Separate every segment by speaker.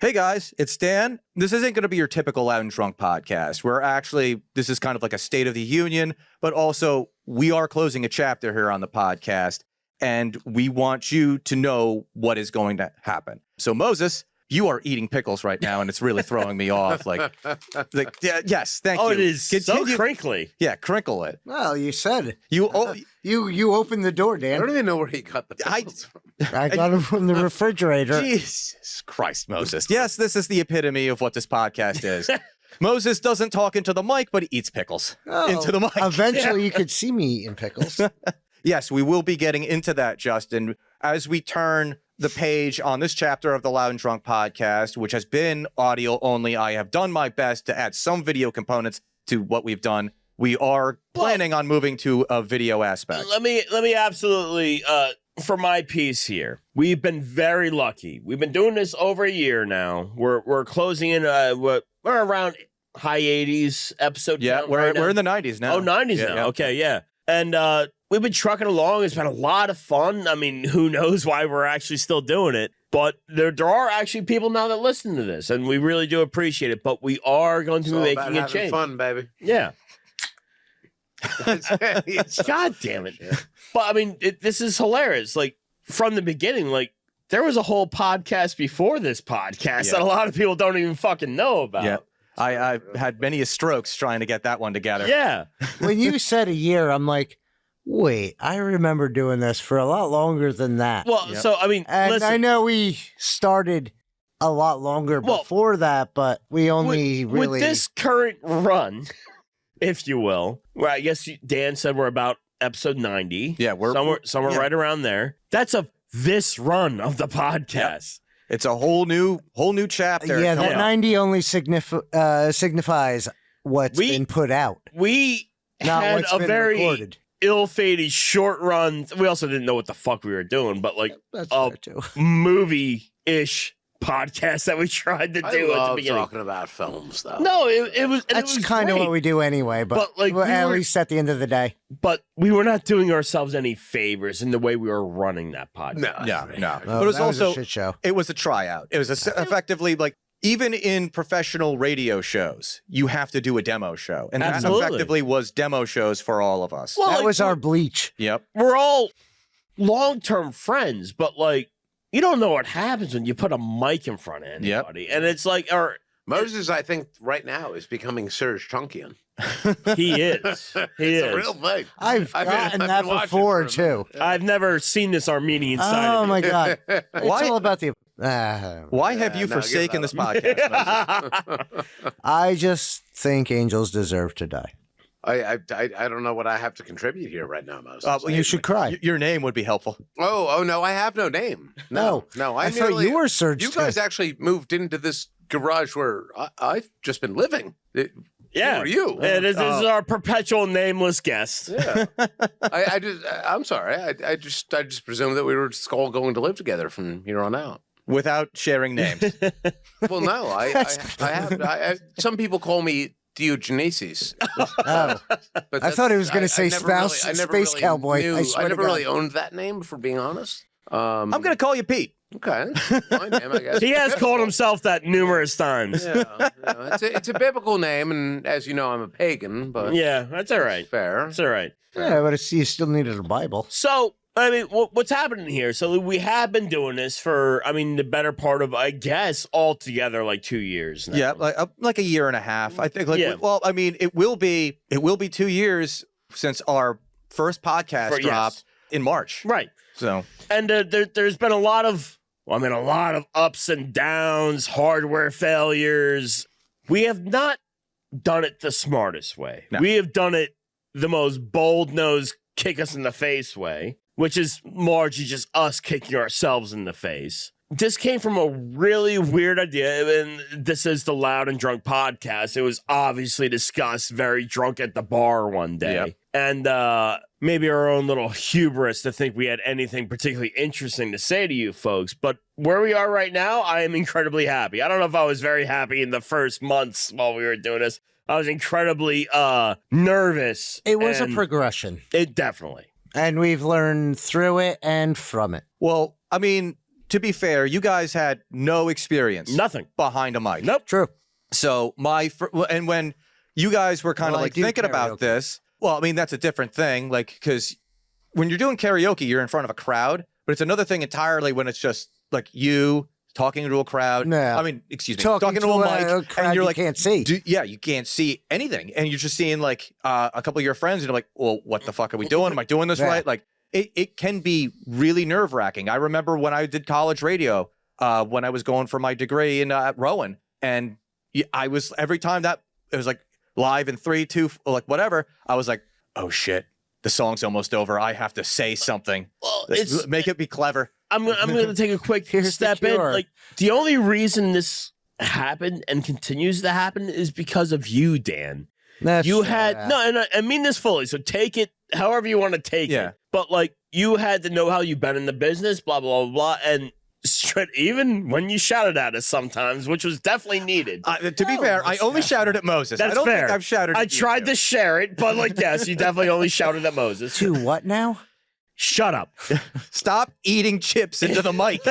Speaker 1: Hey guys, it's Dan. This isn't going to be your typical Loud and Drunk podcast. This is kind of like a State of the Union, but also we are closing a chapter here on the podcast, and we want you to know what is going to happen. So Moses, you are eating pickles right now, and it's really throwing me off. Yes, thank you.
Speaker 2: Oh, it is so crinkly.
Speaker 1: Yeah, crinkle it.
Speaker 3: Well, you said
Speaker 1: You
Speaker 3: opened the door,
Speaker 4: I
Speaker 3: Dan.
Speaker 4: don't even know where he got the pickles from.
Speaker 3: I got them from the refrigerator.
Speaker 1: Jesus Christ, Moses. Yes, this is the epitome of what this podcast is. Moses doesn't talk into the mic, but he eats pickles into the mic.
Speaker 3: Eventually, you could see me eating pickles.
Speaker 1: Yes, we will be getting into that, Justin, as we turn the page on this chapter of the Loud and Drunk podcast, which has been audio only. I have done my best to add some video components to what we've done. We are planning on moving to a video aspect.
Speaker 2: Let me absolutely, for my piece here, we've been very lucky. We've been doing this over a year now. We're closing in, we're around high 80s episode.
Speaker 1: Yeah,
Speaker 2: count
Speaker 1: we're in the 90s now.
Speaker 2: Oh, 90s now.
Speaker 1: Yeah.
Speaker 2: Okay, yeah. And we've been trucking along. It's been a lot of fun. I mean, who knows why we're actually still doing it. But there are actually people now that listen to this, and we really do appreciate it. But we are going to be making a change.
Speaker 4: Fun, baby.
Speaker 2: Yeah. God damn it. But I mean, this is hilarious. Like, from the beginning, like, there was a whole podcast before this podcast that a lot of people don't even fucking know about.
Speaker 1: Yeah. I've had many strokes trying to get that one together.
Speaker 2: Yeah.
Speaker 3: When you said a year, I'm like, wait, I remember doing this for a lot longer than that.
Speaker 2: Well, so, I mean,
Speaker 3: And
Speaker 2: listen.
Speaker 3: I know we started a lot longer before that, but we only
Speaker 2: with
Speaker 3: really...
Speaker 2: this current run, if you will, where I guess Dan said we're about episode 90.
Speaker 1: Yeah, we're
Speaker 2: somewhere right around there. That's this run of the podcast.
Speaker 1: It's a whole new chapter.
Speaker 3: Yeah,
Speaker 1: coming
Speaker 3: that
Speaker 1: up.
Speaker 3: 90 only signifies what's been put out.
Speaker 2: We
Speaker 3: Not
Speaker 2: had
Speaker 3: what's
Speaker 2: a
Speaker 3: been
Speaker 2: very
Speaker 3: recorded.
Speaker 2: ill-fated short run. We also didn't know what the fuck we were doing, but like
Speaker 3: That's
Speaker 2: a
Speaker 3: fair too.
Speaker 2: movie-ish podcast that we tried to
Speaker 4: I
Speaker 2: do at the
Speaker 4: love
Speaker 2: beginning.
Speaker 4: talking about films, though.
Speaker 2: No, it was.
Speaker 3: That's
Speaker 2: it was
Speaker 3: kind of
Speaker 2: great,
Speaker 3: what we do anyway, but
Speaker 2: like,
Speaker 3: at least at the end of the day.
Speaker 2: But we were not doing ourselves any favors in the way we were running that podcast.
Speaker 1: No.
Speaker 3: Oh,
Speaker 1: But it was
Speaker 3: that was a
Speaker 1: also
Speaker 3: shit show.
Speaker 1: it was a tryout. It was effectively like, even in professional radio shows, you have to do a demo show. And
Speaker 2: Absolutely.
Speaker 1: that effectively was demo shows for all of us.
Speaker 2: Well,
Speaker 3: That
Speaker 2: like,
Speaker 3: was our bleach.
Speaker 1: Yep.
Speaker 2: we're all long-term friends, but like, you don't know what happens when you put a mic in front of anybody. And it's like, or
Speaker 4: Moses, I think, right now is becoming Serge Chunkian.
Speaker 2: he is. He
Speaker 4: It's
Speaker 2: is.
Speaker 4: a real thing.
Speaker 3: I've gotten
Speaker 4: I've
Speaker 3: that
Speaker 4: been watching
Speaker 3: before,
Speaker 4: for a
Speaker 3: too.
Speaker 2: I've never seen this Armenian side
Speaker 3: Oh,
Speaker 2: of
Speaker 3: my
Speaker 2: you.
Speaker 3: God. It's
Speaker 1: Why-
Speaker 3: all about the...
Speaker 1: Why have you
Speaker 4: no, give
Speaker 1: forsaken
Speaker 4: that
Speaker 1: this podcast, Moses?
Speaker 3: I just think angels deserve to die.
Speaker 4: I don't know what I have to contribute here right now, Moses.
Speaker 1: Well,
Speaker 3: You should cry.
Speaker 1: Your name would be helpful.
Speaker 4: Oh, no, I have no name. No.
Speaker 3: I thought you were Serge.
Speaker 4: You guys actually moved into this garage where I've just been living.
Speaker 2: Yeah.
Speaker 4: Who are you?
Speaker 2: Yeah, this is our perpetual nameless guest.
Speaker 4: Yeah. I'm sorry. I just presumed that we were just all going to live together from here on out.
Speaker 1: Without sharing names.
Speaker 4: Well, no, I have. Some people call me Diogenesis.
Speaker 3: Oh,
Speaker 4: But
Speaker 3: I thought he was going to say
Speaker 4: I never
Speaker 3: Space Cowboy. I swear
Speaker 4: I
Speaker 3: to
Speaker 4: never
Speaker 3: God.
Speaker 4: really owned that name, for being honest.
Speaker 1: I'm going to call you Pete.
Speaker 4: Okay, fine name, I guess.
Speaker 2: He has called himself that numerous times.
Speaker 4: Yeah, it's a biblical name, and as you know, I'm a pagan. But
Speaker 2: Yeah, that's all right.
Speaker 4: it's fair.
Speaker 2: That's all right.
Speaker 3: Yeah, but you still needed a Bible.
Speaker 2: So, I mean, what's happening here? So we have been doing this for, I mean, the better part of, I guess, altogether, like 2 years now.
Speaker 1: Yeah, like a year and a half. I think.
Speaker 2: Yeah.
Speaker 1: Well, I mean, it will be 2 years since our first podcast dropped in March.
Speaker 2: Right.
Speaker 1: So,
Speaker 2: And there's been a lot of ups and downs, hardware failures. We have not done it the smartest way.
Speaker 1: No.
Speaker 2: We have done it the most bold-nosed, kick us in the face way, which is largely just us kicking ourselves in the face. This came from a really weird idea, and this is the Loud and Drunk podcast. It was obviously discussed very drunk at the bar one day.
Speaker 1: Yep.
Speaker 2: And maybe our own little hubris to think we had anything particularly interesting to say to you folks. But where we are right now, I am incredibly happy. I don't know if I was very happy in the first months while we were doing this. I was incredibly nervous.
Speaker 3: It was a
Speaker 2: and
Speaker 3: progression,
Speaker 2: It definitely.
Speaker 3: and we've learned through it and from it.
Speaker 1: well, I mean, to be fair, you guys had no experience
Speaker 2: Nothing.
Speaker 1: behind a mic.
Speaker 2: Nope.
Speaker 3: True.
Speaker 1: So and when you guys were kind of
Speaker 3: Well, I
Speaker 1: like
Speaker 3: do
Speaker 1: thinking about
Speaker 3: karaoke.
Speaker 1: this, well, I mean, that's a different thing. Like, because when you're doing karaoke, you're in front of a crowd, but it's another thing entirely when it's just like you talking to a crowd.
Speaker 3: No.
Speaker 1: I mean, excuse me,
Speaker 3: Talking
Speaker 1: to a mic,
Speaker 3: crowd
Speaker 1: and you're
Speaker 3: you
Speaker 1: like,
Speaker 3: can't see.
Speaker 1: you can't see anything, and you're just seeing like a couple of your friends, and you're like, well, what the fuck are we doing? Am I doing this
Speaker 3: Yeah.
Speaker 1: right? Like, it can be really nerve wracking. I remember when I did college radio, when I was going for my degree at Rowan, and I was every time that it was like live in 3, 2, like whatever, I was like, oh shit, the song's almost over. I have to say something.
Speaker 2: Well,
Speaker 1: Make it be clever.
Speaker 2: I'm going to take a quick
Speaker 3: Here's the
Speaker 2: step in.
Speaker 3: cure.
Speaker 2: Like, the only reason this happened and continues to happen is because of you, Dan.
Speaker 3: That's
Speaker 2: You
Speaker 3: true,
Speaker 2: had
Speaker 3: yeah.
Speaker 2: no, and I mean this fully. So take it however you want to take
Speaker 1: Yeah.
Speaker 2: it. But like, you had to know how you've been in the business, blah blah blah, blah, and straight. Even when you shouted at us sometimes, which was definitely needed.
Speaker 1: To be fair, I only shouted at Moses. I
Speaker 2: That's
Speaker 1: don't
Speaker 2: fair.
Speaker 1: think I've shouted.
Speaker 2: I
Speaker 1: at you
Speaker 2: tried
Speaker 1: two.
Speaker 2: to share it, but like, yes, you definitely only shouted at Moses.
Speaker 3: To what now?
Speaker 2: Shut up.
Speaker 1: Stop eating chips into the mic.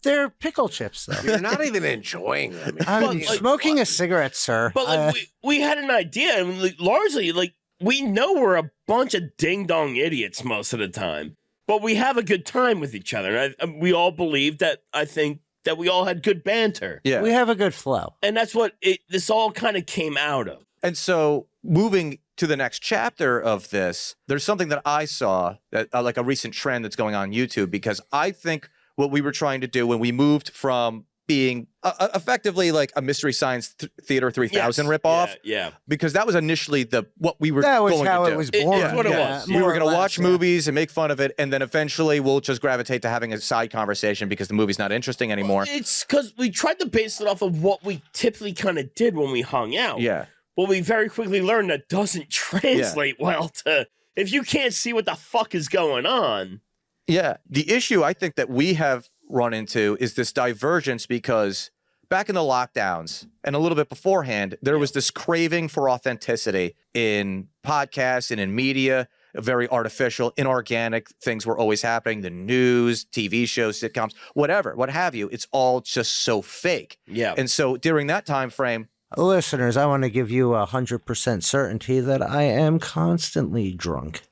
Speaker 3: They're pickle chips, though.
Speaker 4: You're not even enjoying them.
Speaker 3: I'm
Speaker 2: But, like,
Speaker 3: smoking a cigarette, sir.
Speaker 2: But like, we had an idea, and like, largely, like, we know we're a bunch of ding dong idiots most of the time, but we have a good time with each other. And we all believe that. I think that we all had good banter,
Speaker 1: Yeah.
Speaker 3: we have a good flow.
Speaker 2: and that's what this all kind of came out of.
Speaker 1: And so moving to the next chapter of this, there's something that I saw that like a recent trend that's going on YouTube, because I think what we were trying to do when we moved from being effectively like a Mystery Science Theater 3000
Speaker 2: Yes.
Speaker 1: ripoff,
Speaker 2: Yeah.
Speaker 1: because that was initially what we were
Speaker 3: That was
Speaker 1: going
Speaker 3: how
Speaker 1: to
Speaker 3: it
Speaker 1: do.
Speaker 3: was
Speaker 2: It-
Speaker 3: born.
Speaker 2: it's what it was.
Speaker 1: We were
Speaker 3: more or
Speaker 1: going to
Speaker 3: less,
Speaker 1: watch
Speaker 3: yeah.
Speaker 1: movies and make fun of it, and then eventually we'll just gravitate to having a side conversation because the movie's not interesting anymore.
Speaker 2: It's because we tried to base it off of what we typically kind of did when we hung out.
Speaker 1: Yeah.
Speaker 2: But we very quickly learned that doesn't translate well to if you can't see what the fuck is going on.
Speaker 1: Yeah. The issue I think that we have run into is this divergence, because back in the lockdowns and a little bit beforehand, there was this craving for authenticity in podcasts and in media. Very artificial, inorganic things were always happening. The news, TV shows, sitcoms, whatever, what have you. It's all just so fake.
Speaker 2: Yeah.
Speaker 1: And so during that time frame,
Speaker 3: Listeners, I want to give you 100% certainty that I am constantly drunk.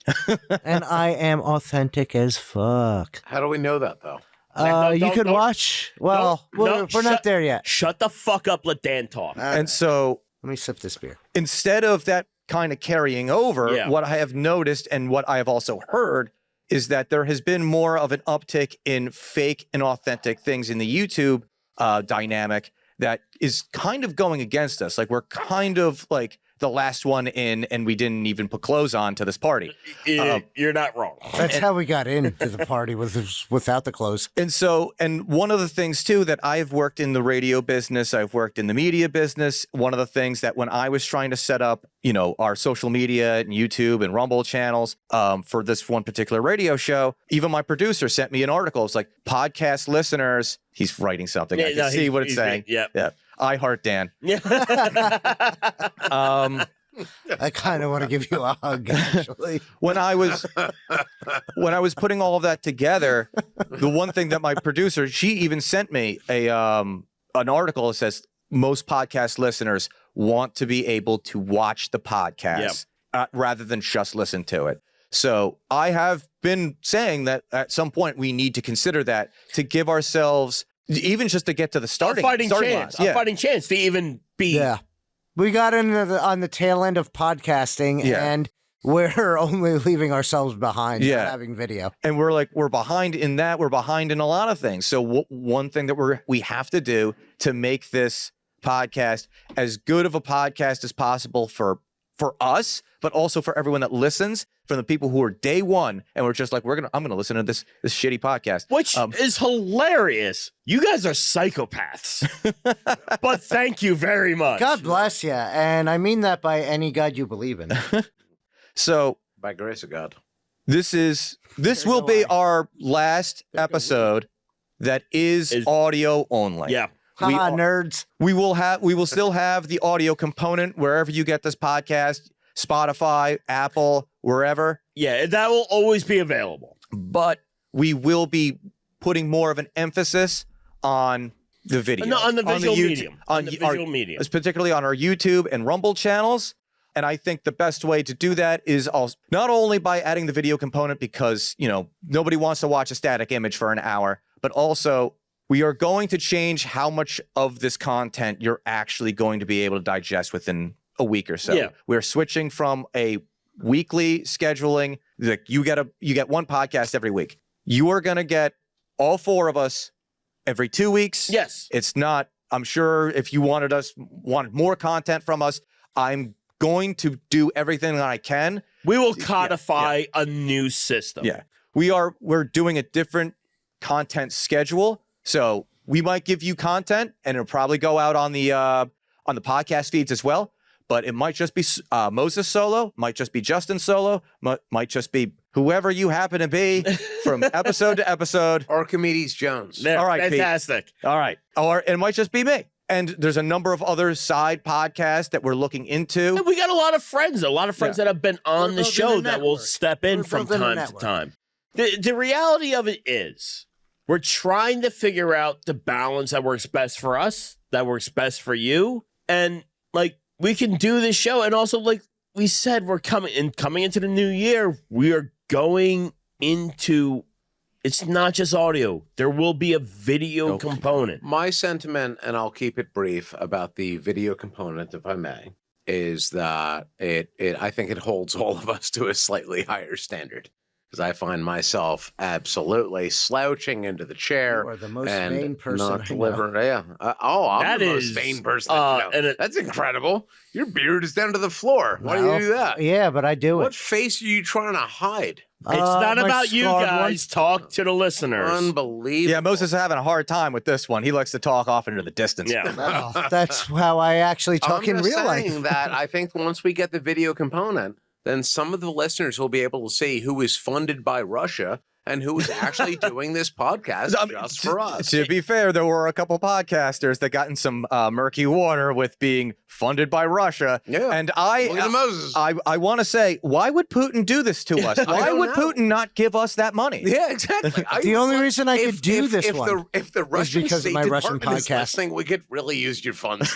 Speaker 3: And I am authentic as fuck.
Speaker 4: How do we know that, though?
Speaker 3: You could watch. Well, we're
Speaker 2: shut-
Speaker 3: not there yet.
Speaker 2: Shut the fuck up, let Dan talk.
Speaker 1: and so
Speaker 3: Let me sip this beer.
Speaker 1: instead of that kind of carrying over,
Speaker 2: Yeah.
Speaker 1: what I have noticed and what I have also heard is that there has been more of an uptick in fake and authentic things in the YouTube dynamic that is kind of going against us. Like, we're kind of like the last one in, and we didn't even put clothes on to this party.
Speaker 2: You're not wrong.
Speaker 3: That's how we got into the party without the clothes.
Speaker 1: And so, and one of the things too that I've worked in the radio business, I've worked in the media business. One of the things that when I was trying to set up, our social media and YouTube and Rumble channels for this one particular radio show, even my producer sent me an article. It's like, podcast listeners, he's writing something. I can see what it's saying.
Speaker 2: Yeah.
Speaker 1: Yeah. I heart Dan.
Speaker 2: Yeah.
Speaker 3: I kind of want to give you a hug, actually.
Speaker 1: When I was putting all of that together, the one thing that my producer, she even sent me an article that says most podcast listeners want to be able to watch the podcast rather than just listen to it. So I have been saying that at some point we need to consider that to give ourselves, even just to get to the starting
Speaker 2: fighting
Speaker 1: lines.
Speaker 2: chance.
Speaker 1: Yeah.
Speaker 2: A fighting chance to even be.
Speaker 3: Yeah. We got on the tail end of podcasting,
Speaker 1: Yeah.
Speaker 3: and we're only leaving ourselves behind,
Speaker 1: Yeah.
Speaker 3: not having video.
Speaker 1: And we're behind in that. We're behind in a lot of things. So one thing that we have to do to make this podcast as good of a podcast as possible for us, but also for everyone that listens, from the people who are day one and we're just like, I'm gonna listen to this shitty podcast,
Speaker 2: Which is hilarious. You guys are psychopaths. But thank you very much.
Speaker 3: God bless you, and I mean that by any God you believe in.
Speaker 1: So
Speaker 4: By grace of God.
Speaker 1: this will
Speaker 3: no
Speaker 1: be
Speaker 3: lie.
Speaker 1: our last episode that is audio only.
Speaker 2: Yeah.
Speaker 1: We
Speaker 3: Haha,
Speaker 1: are-
Speaker 3: nerds.
Speaker 1: We will still have the audio component wherever you get this podcast, Spotify, Apple, wherever.
Speaker 2: Yeah, that will always be available.
Speaker 1: But we will be putting more of an emphasis on the video.
Speaker 2: No, on the visual
Speaker 1: YouTube-
Speaker 2: medium. On the visual medium.
Speaker 1: Particularly on our YouTube and Rumble channels. And I think the best way to do that is also not only by adding the video component because, you know, nobody wants to watch a static image for an hour, but also we are going to change how much of this content you're actually going to be able to digest within a week or so.
Speaker 2: Yeah.
Speaker 1: We're switching from a weekly scheduling. Like you get one podcast every week. You are going to get all four of us every 2 weeks.
Speaker 2: Yes.
Speaker 1: It's not, I'm sure if you wanted more content from us, I'm going to do everything that I can.
Speaker 2: We will codify a new system.
Speaker 1: Yeah. We're doing a different content schedule. So we might give you content and it'll probably go out on the podcast feeds as well. But it might just be Moses solo, might just be Justin solo, might just be whoever you happen to be from episode to episode.
Speaker 4: Archimedes Jones.
Speaker 2: There,
Speaker 1: All right, Pete.
Speaker 2: fantastic.
Speaker 1: All right. Or it might just be me. And there's a number of other side podcasts that we're looking into.
Speaker 2: And we got a lot of friends that have been on
Speaker 3: We're
Speaker 2: the
Speaker 3: building
Speaker 2: show
Speaker 3: a
Speaker 2: that will
Speaker 3: network.
Speaker 2: step in
Speaker 3: We're
Speaker 2: from
Speaker 3: building a
Speaker 2: time to
Speaker 3: network.
Speaker 2: time. The reality of it is we're trying to figure out the balance that works best for us, that works best for you. And like we can do this show. And also, like we said, we're coming into the new year. We are going into, it's not just audio. There will be a video component.
Speaker 4: My sentiment, and I'll keep it brief about the video component, if I may, is that I think it holds all of us to a slightly higher standard. Because I find myself absolutely slouching into the chair
Speaker 3: You are the most
Speaker 4: and
Speaker 3: vain person
Speaker 4: not
Speaker 3: I know.
Speaker 4: delivering. Yeah. I'm
Speaker 2: That
Speaker 4: the
Speaker 2: is,
Speaker 4: most vain person. I know.
Speaker 2: and
Speaker 4: That's incredible. Your beard is down to the floor. Why do
Speaker 3: Well,
Speaker 4: you do that?
Speaker 3: Yeah, but I do
Speaker 4: What
Speaker 3: it.
Speaker 4: face are you trying to hide?
Speaker 2: It's not
Speaker 3: my
Speaker 2: about you
Speaker 3: scarred
Speaker 2: guys. Talk to the listeners.
Speaker 4: Unbelievable.
Speaker 1: Yeah, Moses is having a hard time with this one. He likes to talk off into the distance.
Speaker 2: Yeah.
Speaker 3: Oh, that's how I actually talk
Speaker 4: I'm
Speaker 3: in
Speaker 4: just
Speaker 3: real
Speaker 4: saying
Speaker 3: life.
Speaker 4: that I think once we get the video component, then some of the listeners will be able to see who is funded by Russia and who is actually doing this podcast just for us.
Speaker 1: To be fair, there were a couple podcasters that got in some murky water with being funded by Russia.
Speaker 4: Yeah.
Speaker 1: And
Speaker 4: Look at the Moses.
Speaker 1: I want to say, why would Putin do this to us? Why
Speaker 4: don't
Speaker 1: would
Speaker 4: know.
Speaker 1: Putin not give us that money?
Speaker 4: Yeah, exactly.
Speaker 3: The only reason I could do this
Speaker 4: if
Speaker 3: one
Speaker 4: if the Russian
Speaker 3: because of
Speaker 4: State
Speaker 3: my Russian
Speaker 4: Department is
Speaker 3: podcast.
Speaker 4: listening, we could really use your funds.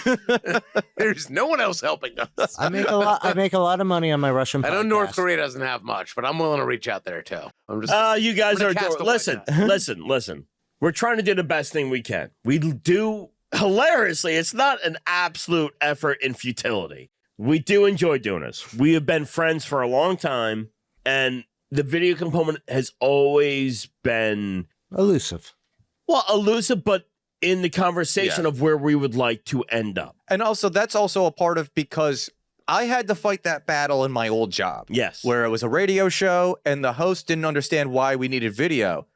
Speaker 4: There's no one else helping us.
Speaker 3: I make a lot of money on my Russian podcast.
Speaker 4: I know North Korea doesn't have much, but I'm willing to reach out there too. I'm just
Speaker 2: You guys
Speaker 4: I'm
Speaker 2: are
Speaker 4: gonna cast a
Speaker 2: listen,
Speaker 4: white
Speaker 2: listen. We're trying to do the best thing we can. We do hilariously. It's not an absolute effort in futility. We do enjoy doing this. We have been friends for a long time, and the video component has always been
Speaker 3: Elusive.
Speaker 2: elusive, but in the conversation of where we would like to end up.
Speaker 1: And also, that's also a part of because I had to fight that battle in my old job.
Speaker 2: Yes.
Speaker 1: Where it was a radio show and the host didn't understand why we needed video.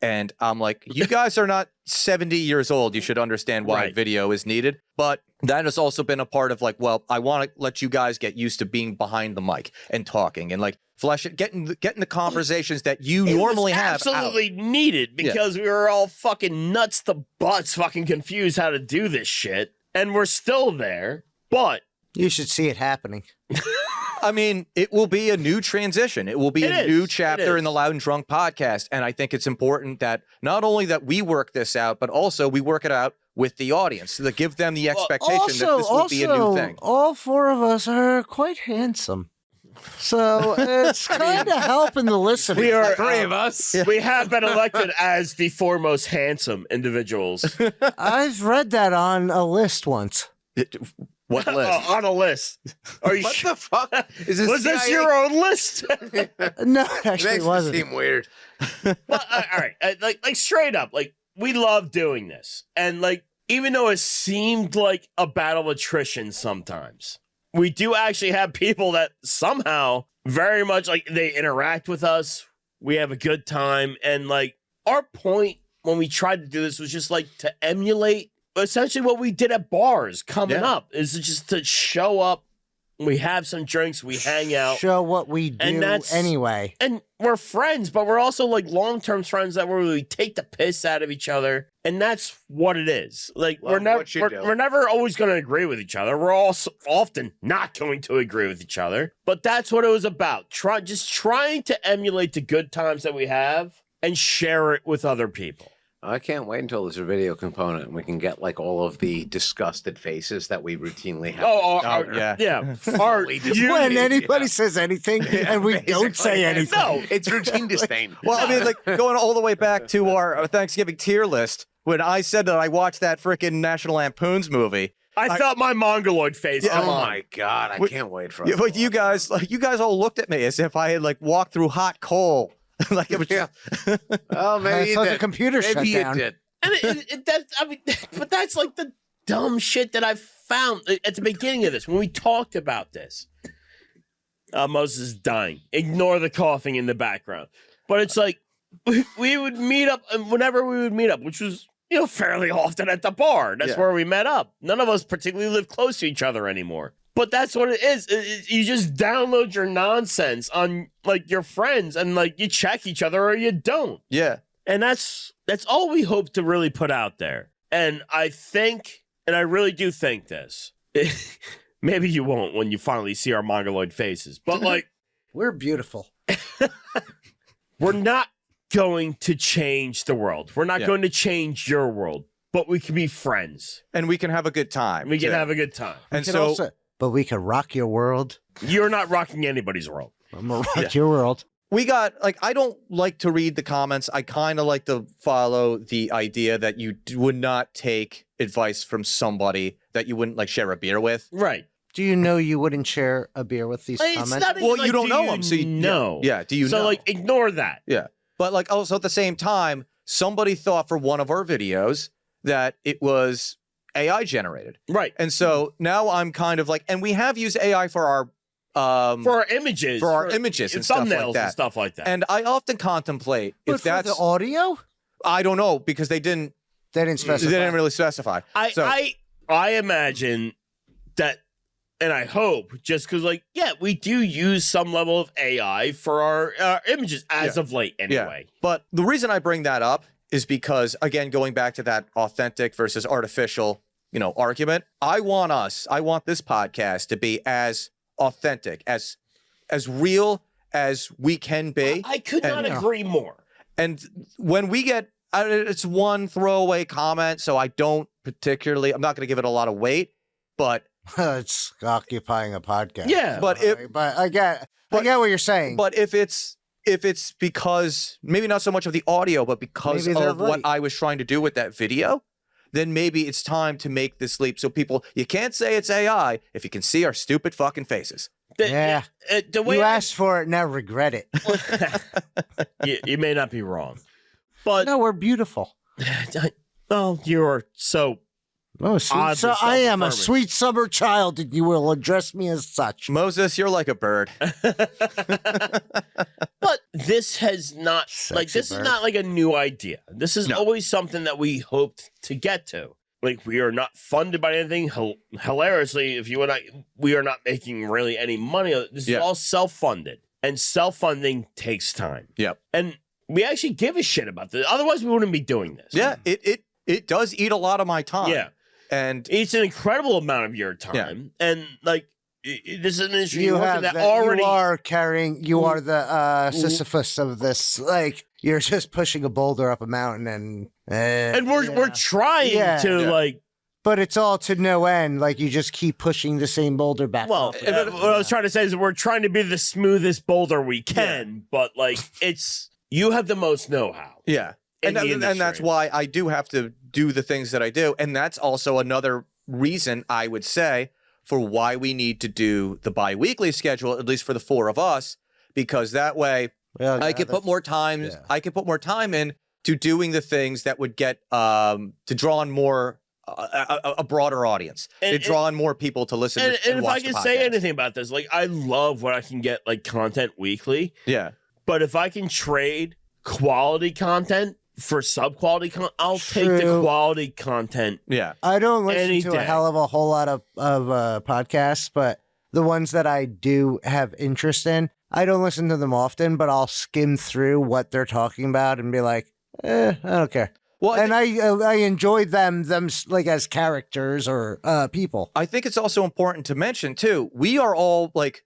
Speaker 1: And I'm like, you guys are not 70 years old. You should understand why
Speaker 2: Right.
Speaker 1: video is needed. But that has also been a part of like, well, I want to let you guys get used to being behind the mic and talking and like flesh it, getting the conversations that you normally
Speaker 2: It was
Speaker 1: have.
Speaker 2: absolutely needed because we were all fucking nuts to butts, fucking confused how to do this shit, and we're still there. But
Speaker 3: You should see it happening.
Speaker 1: I mean, it will be a new transition. It will be a new chapter in the Loud and Drunk podcast. And I think it's important that not only that we work this out, but also we work it out with the audience to give them the expectation that this will be a new thing.
Speaker 3: All four of us are quite handsome. So it's kind of helping the listener.
Speaker 2: we are
Speaker 4: three of us.
Speaker 2: We have been elected as the four most handsome individuals.
Speaker 3: I've read that on a list once.
Speaker 1: What list?
Speaker 2: On a list. Are you
Speaker 4: What
Speaker 2: sure?
Speaker 4: the fuck? Is this
Speaker 2: Was this
Speaker 4: CIA?
Speaker 2: your own list?
Speaker 3: No,
Speaker 4: It
Speaker 3: actually,
Speaker 4: makes
Speaker 3: it
Speaker 4: me
Speaker 3: wasn't.
Speaker 4: seem weird.
Speaker 2: Well, all right, like straight up, like we love doing this, and like even though it seemed like a battle of attrition sometimes, we do actually have people that somehow very much like they interact with us. We have a good time, and like our point when we tried to do this was just like to emulate essentially what we did at bars coming up. Is just to show up. We have some drinks, we hang out.
Speaker 3: Show what we do
Speaker 2: And that's-
Speaker 3: anyway.
Speaker 2: And we're friends, but we're also like long-term friends that where we take the piss out of each other, and that's what it is. Like
Speaker 4: Love what you do.
Speaker 2: we're never always going to agree with each other. We're also often not going to agree with each other, but that's what it was about. Just trying to emulate the good times that we have and share it with other people.
Speaker 4: I can't wait until there's a video component and we can get like all of the disgusted faces that we routinely have.
Speaker 2: Yeah.
Speaker 3: When anybody says anything and we don't say anything.
Speaker 2: No,
Speaker 4: It's routine disdain.
Speaker 1: Well, I mean, like going all the way back to our Thanksgiving tier list, when I said that I watched that freaking National Lampoon's movie.
Speaker 2: I felt my mongoloid face.
Speaker 1: Yeah,
Speaker 2: Come
Speaker 4: Oh
Speaker 2: on.
Speaker 4: my God, I can't wait for it.
Speaker 1: But you guys all looked at me as if I had like walked through hot coal. Like it was
Speaker 4: Yeah.
Speaker 1: just,
Speaker 4: Oh, maybe
Speaker 3: I
Speaker 4: you
Speaker 3: thought
Speaker 4: did.
Speaker 3: the computer shut
Speaker 4: Maybe you
Speaker 3: down.
Speaker 4: did.
Speaker 2: And but that's like the dumb shit that I found at the beginning of this when we talked about this. Moses is dying. Ignore the coughing in the background. But it's like we would meet up, and whenever we would meet up, which was fairly often at the bar. That's where we met up. None of us particularly live close to each other anymore. But that's what it is. You just download your nonsense on like your friends, and like you check each other or you don't.
Speaker 1: yeah.
Speaker 2: And that's all we hope to really put out there. And I think, and I really do think this, maybe you won't when you finally see our mongoloid faces, but like,
Speaker 3: We're beautiful.
Speaker 2: we're not going to change the world. We're not going to change your world, but we can be friends.
Speaker 1: And we can have a good time.
Speaker 2: We can
Speaker 1: too.
Speaker 2: have a good time.
Speaker 1: And
Speaker 3: Can
Speaker 1: so
Speaker 3: also- but we can rock your world.
Speaker 2: You're not rocking anybody's world.
Speaker 3: I'm gonna rock your world.
Speaker 1: we got like I don't like to read the comments. I kind of like to follow the idea that you would not take advice from somebody that you wouldn't like share a beer with.
Speaker 2: Right.
Speaker 3: Do you know you wouldn't share a beer with these
Speaker 2: It's
Speaker 3: comments?
Speaker 2: not even
Speaker 1: Well,
Speaker 2: like,
Speaker 1: you don't
Speaker 2: do
Speaker 1: know them, so you
Speaker 2: know.
Speaker 1: Yeah. Do you
Speaker 2: so
Speaker 1: know?
Speaker 2: like ignore that.
Speaker 1: Yeah. But like also at the same time, somebody thought for one of our videos that it was AI generated.
Speaker 2: Right.
Speaker 1: And so now I'm kind of like, and we have used AI for our
Speaker 2: For our images.
Speaker 1: images and stuff
Speaker 2: thumbnails
Speaker 1: like that.
Speaker 2: and stuff like that.
Speaker 1: And I often contemplate
Speaker 3: But
Speaker 1: if
Speaker 3: for
Speaker 1: that's
Speaker 3: the audio,
Speaker 1: I don't know because they didn't
Speaker 3: they didn't specify.
Speaker 1: they didn't really specify. So-
Speaker 2: I imagine that, and I hope, just because, like, yeah, we do use some level of AI for our images as of late, anyway.
Speaker 1: But the reason I bring that up is because, again, going back to that authentic versus artificial, argument, I want this podcast to be as authentic, as real as we can be.
Speaker 2: I could not agree more.
Speaker 1: And when we get, it's one throwaway comment, so I'm not going to give it a lot of weight, but
Speaker 3: It's occupying a podcast.
Speaker 2: Yeah.
Speaker 1: But
Speaker 3: I get what you're saying.
Speaker 1: But if it's because maybe not so much of the audio, but because
Speaker 3: Maybe they're
Speaker 1: of what
Speaker 3: right.
Speaker 1: I was trying to do with that video, then maybe it's time to make this leap. So you can't say it's AI if you can see our stupid fucking faces.
Speaker 3: Yeah.
Speaker 2: The way
Speaker 3: You asked for it, now regret it.
Speaker 2: you may not be wrong, but
Speaker 3: No, we're beautiful.
Speaker 2: you're so.
Speaker 3: Oh, sweet.
Speaker 2: Oddly
Speaker 3: So I am a
Speaker 2: self-affirming.
Speaker 3: sweet summer child, and you will address me as such.
Speaker 1: Moses, you're like a bird.
Speaker 2: But this has not
Speaker 3: Sexy
Speaker 2: this
Speaker 3: bird.
Speaker 2: is not like a new idea. This is
Speaker 1: No.
Speaker 2: always something that we hoped to get to. Like, we are not funded by anything. Hilariously, we are not making really any money. This is all self-funded, and self-funding takes time.
Speaker 1: Yep.
Speaker 2: And we actually give a shit about this. Otherwise, we wouldn't be doing this.
Speaker 1: Yeah, it does eat a lot of my time.
Speaker 2: Yeah.
Speaker 1: And
Speaker 2: It's an incredible amount of your time. And this is an industry
Speaker 3: You
Speaker 2: you're working
Speaker 3: have
Speaker 2: that
Speaker 3: that.
Speaker 2: already.
Speaker 3: You are the Sisyphus of this. Like, you're just pushing a boulder up a mountain, and
Speaker 2: we're trying
Speaker 3: Yeah.
Speaker 2: to
Speaker 1: Yeah.
Speaker 2: like.
Speaker 3: but it's all to no end. Like, you just keep pushing the same boulder back.
Speaker 2: Well,
Speaker 3: up.
Speaker 2: what I was trying to say is we're trying to be the smoothest boulder we can, but like you have the most know-how.
Speaker 1: yeah.
Speaker 2: in the
Speaker 1: And that's
Speaker 2: industry.
Speaker 1: why I do have to do the things that I do. And that's also another reason I would say for why we need to do the bi-weekly schedule, at least for the four of us, because that way
Speaker 3: Well,
Speaker 1: I could put more time.
Speaker 3: yeah.
Speaker 1: I could put more time in to doing the things that would get to draw on more a broader audience, to draw on more people to listen.
Speaker 2: And
Speaker 1: and
Speaker 2: if
Speaker 1: watch
Speaker 2: I
Speaker 1: the
Speaker 2: can say
Speaker 1: podcast.
Speaker 2: anything about this, like, I love when I can get like content weekly,
Speaker 1: Yeah,
Speaker 2: but if I can trade quality content for sub-quality content, I'll take the
Speaker 3: True.
Speaker 2: quality content.
Speaker 1: yeah,
Speaker 3: I don't listen
Speaker 2: Any
Speaker 3: to
Speaker 2: day.
Speaker 3: a hell of a whole lot of podcasts, but the ones that I do have interest in, I don't listen to them often, but I'll skim through what they're talking about and be like, I don't care.
Speaker 1: Well,
Speaker 3: And I enjoy them like as characters or people.
Speaker 1: I think it's also important to mention too. We are all like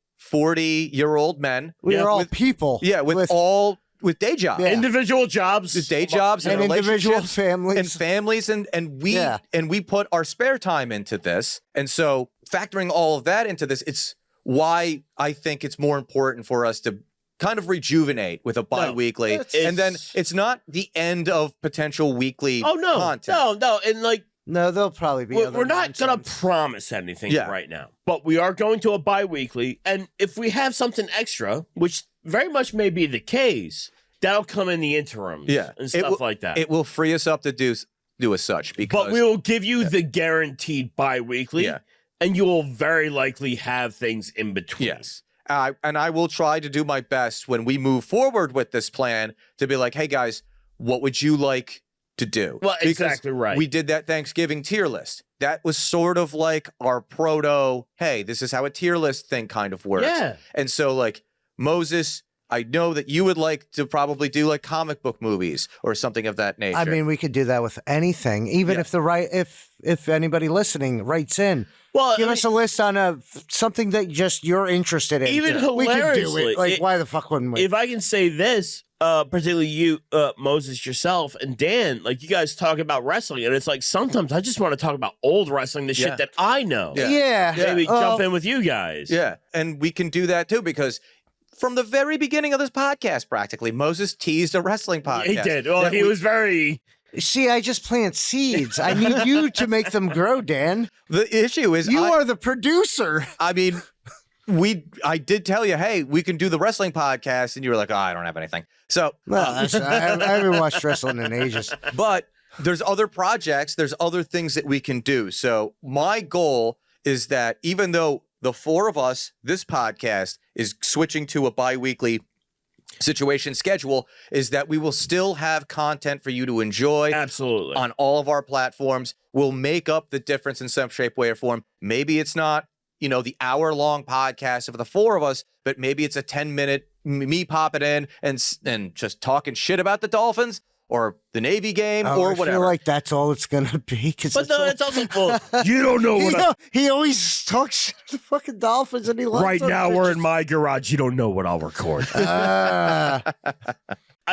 Speaker 1: 40-year-old men.
Speaker 3: We
Speaker 2: Yeah,
Speaker 3: are all
Speaker 1: with-
Speaker 3: people.
Speaker 1: Yeah, with all with day jobs.
Speaker 3: Yeah.
Speaker 2: Individual jobs.
Speaker 1: With day jobs and,
Speaker 3: and individual
Speaker 1: relationships
Speaker 3: families.
Speaker 1: and we put our spare time into this. And so factoring all of that into this, it's why I think it's more important for us to kind of rejuvenate with a bi-weekly. And then it's not the end of potential weekly content.
Speaker 2: No. And like,
Speaker 3: No, there'll probably be.
Speaker 2: we're not going to promise anything right now, but we are going to a bi-weekly. And if we have something extra, which very much may be the case, that'll come in the interims and stuff like that.
Speaker 1: It will free us up to do as such.
Speaker 2: But we will give you the guaranteed bi-weekly, and you will very likely have things in between.
Speaker 1: Yes. And I will try to do my best when we move forward with this plan to be like, hey, guys, what would you like to do?
Speaker 2: Well, exactly right.
Speaker 1: We did that Thanksgiving tier list. That was sort of like our proto, hey, this is how a tier list thing kind of works.
Speaker 2: Yeah.
Speaker 1: And so, like, Moses, I know that you would like to probably do like comic book movies or something of that nature.
Speaker 3: I mean, we could do that with anything, even if if anybody listening writes in.
Speaker 2: Well,
Speaker 3: Give us a list on something that just you're interested in.
Speaker 2: Even
Speaker 3: we could do
Speaker 2: hilariously,
Speaker 3: it. Like, why the fuck wouldn't we?
Speaker 2: If I can say this, particularly you, Moses, yourself, and Dan, like you guys talk about wrestling, and it's like sometimes I just want to talk about old wrestling, the shit that I know.
Speaker 3: Yeah.
Speaker 2: Maybe jump in with you guys.
Speaker 1: Yeah, and we can do that too because from the very beginning of this podcast, practically, Moses teased a wrestling podcast.
Speaker 2: He did. Well, he was very...
Speaker 3: See, I just plant seeds. I need you to make them grow, Dan.
Speaker 1: The issue is
Speaker 3: you are the producer.
Speaker 1: I mean, I did tell you, hey, we can do the wrestling podcast, and you were like, oh, I don't have anything. So,
Speaker 3: I haven't watched wrestling in ages.
Speaker 1: But there's other projects, there's other things that we can do. So my goal is that even though the four of us, this podcast is switching to a bi-weekly situation schedule, is that we will still have content for you to enjoy.
Speaker 2: Absolutely.
Speaker 1: On all of our platforms. We'll make up the difference in some shape, way, or form. Maybe it's not, the hour-long podcast of the four of us, but maybe it's a 10-minute me popping in and just talking shit about the Dolphins or the Navy game or whatever.
Speaker 3: I feel like that's all it's going to be.
Speaker 2: But no, it's also cool. You don't know what
Speaker 3: he always talks shit to the fucking Dolphins, and he loves
Speaker 2: right
Speaker 3: them.
Speaker 2: now we're in my garage. You don't know what I'll record. I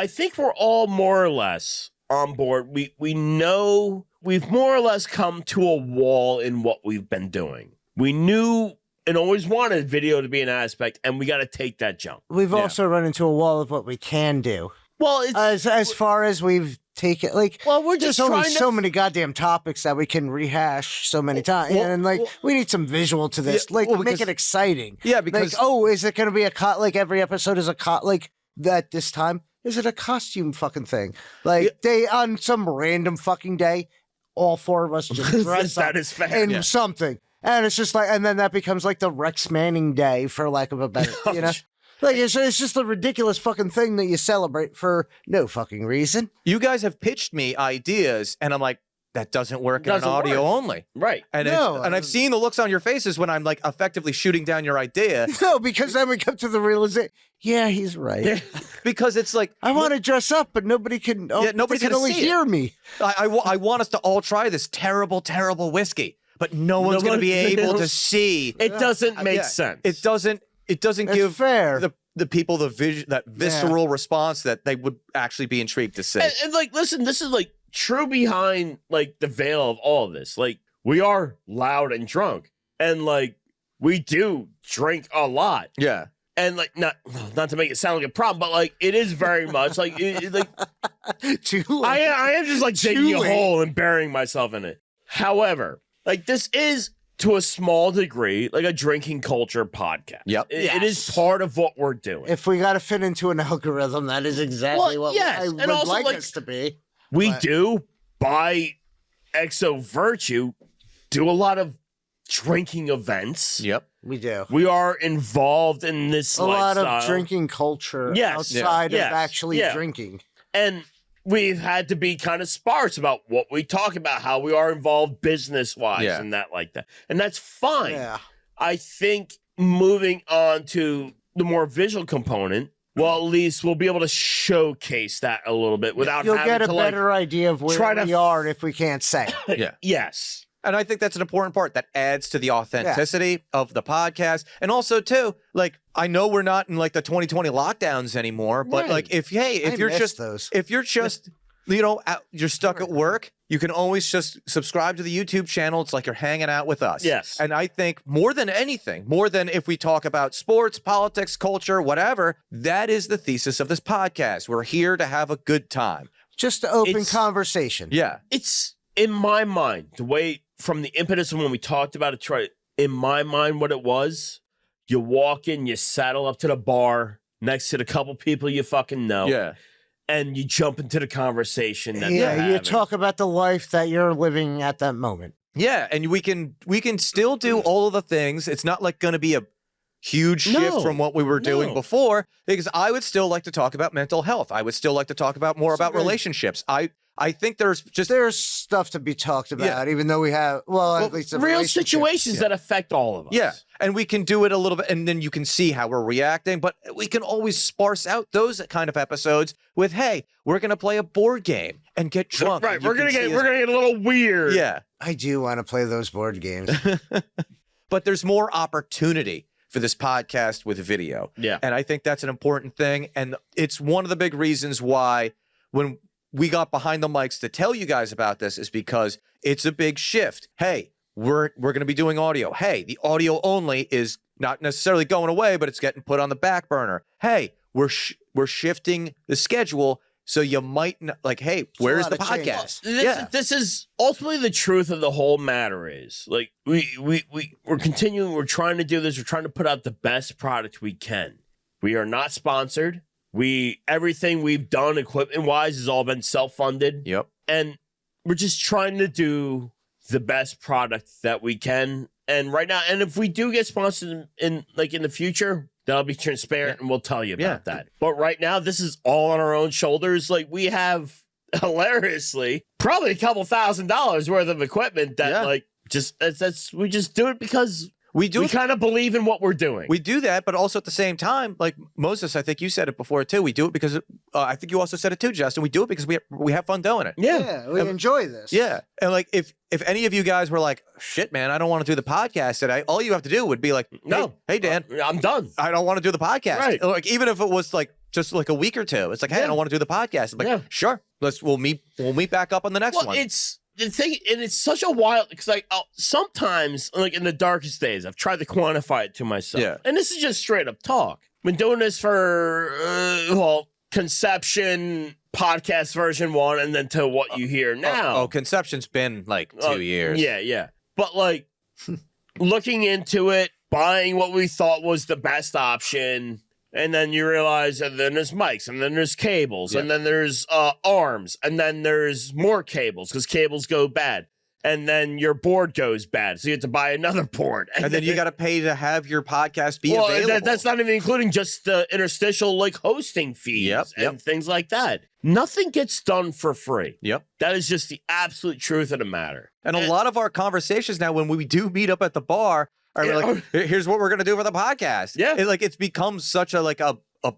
Speaker 2: think we're all more or less on board. We know we've more or less come to a wall in what we've been doing. We knew and always wanted video to be an aspect, and we got to take that jump.
Speaker 3: We've also run into a wall of what we can do.
Speaker 2: Well, it's,
Speaker 3: as far as we've taken,
Speaker 2: we're just
Speaker 3: there's only
Speaker 2: trying
Speaker 3: so many goddamn topics that we can rehash so many times, and we need some visual to this, make it exciting.
Speaker 1: Yeah, because
Speaker 3: is it going to be every episode is that this time? Is it a costume fucking thing? They on some random fucking day, all four of us just dress up in something, and it's just and then that becomes the Rex Manning day, for lack of a better, it's just a ridiculous fucking thing that you celebrate for no fucking reason.
Speaker 1: You guys have pitched me ideas, and I'm like, that doesn't work in an audio only.
Speaker 2: Right.
Speaker 1: And I've seen the looks on your faces when I'm effectively shooting down your idea.
Speaker 3: No, because then we come to the realization, yeah, he's right.
Speaker 1: Because it's
Speaker 3: I want to dress up, but nobody can, nobody can only hear me.
Speaker 1: I want us to all try this terrible, terrible whiskey, but no one's going to be able to see.
Speaker 2: It doesn't make sense.
Speaker 1: It doesn't give
Speaker 3: fair.
Speaker 1: the people that visceral response that they would actually be intrigued to see.
Speaker 2: And listen, this is true behind the veil of all of this. We are loud and drunk, and we do drink a lot.
Speaker 1: Yeah.
Speaker 2: And not to make it sound like a problem, but it is very much I am just digging a hole and burying myself in it. However, this is to a small degree, a drinking culture podcast.
Speaker 1: Yep.
Speaker 2: It is part of what we're doing.
Speaker 3: If we got to fit into an algorithm, that is exactly what I would
Speaker 2: also,
Speaker 3: like us to be.
Speaker 2: We do, by exo virtue, do a lot of drinking events.
Speaker 1: Yep.
Speaker 3: We do.
Speaker 2: We are involved in this
Speaker 3: lot of drinking culture outside of actually drinking.
Speaker 2: And we've had to be kind of sparse about what we talk about, how we are involved business-wise and that. And that's fine.
Speaker 3: Yeah.
Speaker 2: I think moving on to the more visual component, well, at least we'll be able to showcase that a little bit without
Speaker 3: You'll
Speaker 2: having
Speaker 3: get a
Speaker 2: to
Speaker 3: better idea of where we are if we can't say.
Speaker 1: Yeah.
Speaker 2: Yes.
Speaker 1: And I think that's an important part that adds to the authenticity of the podcast. And also, too, like, I know we're not in like the 2020 lockdowns anymore, but
Speaker 2: Right.
Speaker 1: like, if you're just,
Speaker 3: those.
Speaker 1: if you're just, you know, you're stuck at work, you can always just subscribe to the YouTube channel. It's like you're hanging out with us.
Speaker 2: Yes.
Speaker 1: And I think more than anything, more than if we talk about sports, politics, culture, whatever, that is the thesis of this podcast. We're here to have a good time.
Speaker 3: Just to open
Speaker 2: It's-
Speaker 3: conversation.
Speaker 1: Yeah.
Speaker 2: It's in my mind, the way from the impetus of when we talked about it, in my mind, what it was, you walk in, you saddle up to the bar next to the couple people you fucking know.
Speaker 1: Yeah.
Speaker 2: And you jump into the conversation. That they're
Speaker 3: Yeah, you
Speaker 2: having.
Speaker 3: talk about the life that you're living at that moment.
Speaker 1: Yeah, and we can still do all of the things. It's not like going to be a huge shift
Speaker 2: No,
Speaker 1: from what we were doing
Speaker 2: no.
Speaker 1: before, because I would still like to talk about mental health. I would still like to talk about more about
Speaker 3: Agreed.
Speaker 1: relationships. I think there's just
Speaker 3: There's stuff to be talked about, even though we have, at least the
Speaker 2: real
Speaker 3: relationships.
Speaker 2: situations that affect all of us.
Speaker 1: yeah, and we can do it a little bit, and then you can see how we're reacting. But we can always sparse out those kind of episodes with, hey, we're gonna play a board game and get drunk.
Speaker 2: Right.
Speaker 1: and you
Speaker 2: We're gonna
Speaker 1: can
Speaker 2: get
Speaker 1: see
Speaker 2: we're gonna get a little weird.
Speaker 1: yeah.
Speaker 3: I do want to play those board games.
Speaker 1: But there's more opportunity for this podcast with video.
Speaker 2: Yeah.
Speaker 1: And I think that's an important thing. And it's one of the big reasons why when we got behind the mics to tell you guys about this is because it's a big shift. Hey, we're going to be doing audio. Hey, the audio only is not necessarily going away, but it's getting put on the back burner. Hey, we're shifting the schedule. So you might not, like, hey, where's
Speaker 3: lot
Speaker 1: the
Speaker 3: of changes.
Speaker 1: podcast?
Speaker 2: This is ultimately the truth of the whole matter is like we're continuing, we're trying to do this, we're trying to put out the best product we can. We are not sponsored. Everything we've done equipment wise has all been self-funded.
Speaker 1: Yep.
Speaker 2: And we're just trying to do the best product that we can. And right now, and if we do get sponsored in the future, that'll be transparent and we'll tell you about that. But right now, this is all on our own shoulders. Like we have hilariously probably a couple $1,000s worth of equipment that we just do it because we kind of believe in what we're doing.
Speaker 1: We do that, but also at the same time, like Moses, I think you said it before too. We do it because I think you also said it too, Justin. We do it because we have fun doing it.
Speaker 3: Yeah, we enjoy this.
Speaker 1: Yeah, and like if any of you guys were like, shit, man, I don't want to do the podcast today, all you have to do would be like, hey Dan,
Speaker 2: I'm done.
Speaker 1: I don't want to do the podcast.
Speaker 2: Right.
Speaker 1: Like even if it was like just like a week or two, it's like, hey, I don't want to do the podcast. I'm like, sure, we'll meet back up on the next one.
Speaker 2: It's the thing, and it's such a wild because sometimes like in the darkest days, I've tried to quantify it to myself.
Speaker 1: Yeah.
Speaker 2: And this is just straight up talk. Been doing this for conception, podcast version 1, and then to what you hear now.
Speaker 1: Conception's been like 2 years.
Speaker 2: Yeah. But like looking into it, buying what we thought was the best option. And then you realize, and then there's mics, and then there's cables, and then there's arms, and then there's more cables because cables go bad, and then your board goes bad, so you have to buy another board,
Speaker 1: and then you got to pay to have your podcast be available.
Speaker 2: That's not even including just the interstitial like hosting fees and things like that. Nothing gets done for free.
Speaker 1: Yep.
Speaker 2: That is just the absolute truth of the matter.
Speaker 1: And a lot of our conversations now, when we do meet up at the bar, are like, here's what we're gonna do for the podcast. Yeah, it's become such a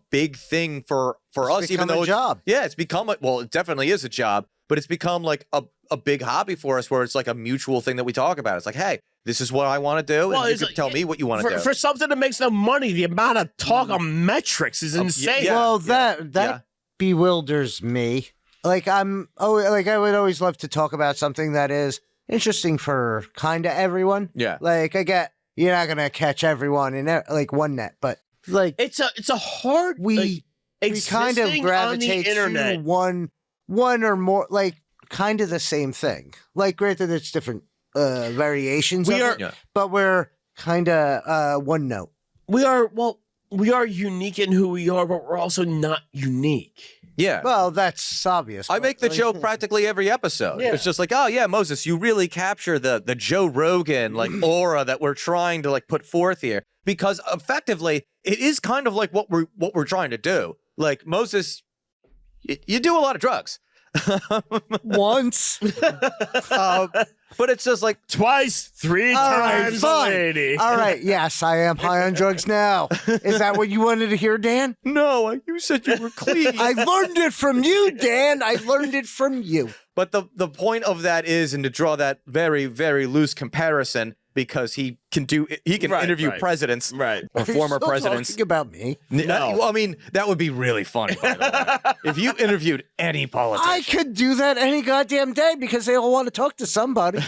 Speaker 1: big thing for us, even though
Speaker 3: it's a job.
Speaker 1: Yeah, it's become it definitely is a job, but it's become like a big hobby for us, where it's like a mutual thing that we talk about. It's like, hey, this is what I want to do, and you can tell me what you want to do.
Speaker 2: For something that makes no money, the amount of talk on metrics is insane.
Speaker 3: That bewilders me. Like I would always love to talk about something that is interesting for kind of everyone.
Speaker 1: Yeah.
Speaker 3: Like I get you're not gonna catch everyone in like one net, but like
Speaker 2: it's a hard
Speaker 3: we kind of gravitate to one or more, like kind of the same thing. Like granted, it's different variations but we're kind of one note.
Speaker 2: We are unique in who we are, but we're also not unique.
Speaker 1: Yeah.
Speaker 3: Well, that's obvious.
Speaker 1: I make the joke practically every episode. Yeah. It's just like, oh yeah, Moses, you really capture the Joe Rogan like aura that we're trying to like put forth here, because effectively it is kind of like what we're trying to do. Like Moses, you do a lot of drugs.
Speaker 3: Once.
Speaker 1: But it's just like
Speaker 2: twice, 3 times, lady.
Speaker 3: All right, yes, I am high on drugs now. Is that what you wanted to hear, Dan?
Speaker 1: No, you said you were clean.
Speaker 3: I learned it from you, Dan. I learned it from you.
Speaker 1: But the point of that is, and to draw that very, very loose comparison, because he can interview presidents
Speaker 2: Right.
Speaker 1: or
Speaker 3: Are you
Speaker 1: former
Speaker 3: still
Speaker 1: presidents.
Speaker 3: talking about me?
Speaker 2: No.
Speaker 1: Well, I mean, that would be really funny, by the way. If you interviewed any politician.
Speaker 3: I could do that any goddamn day because they all want to talk to somebody.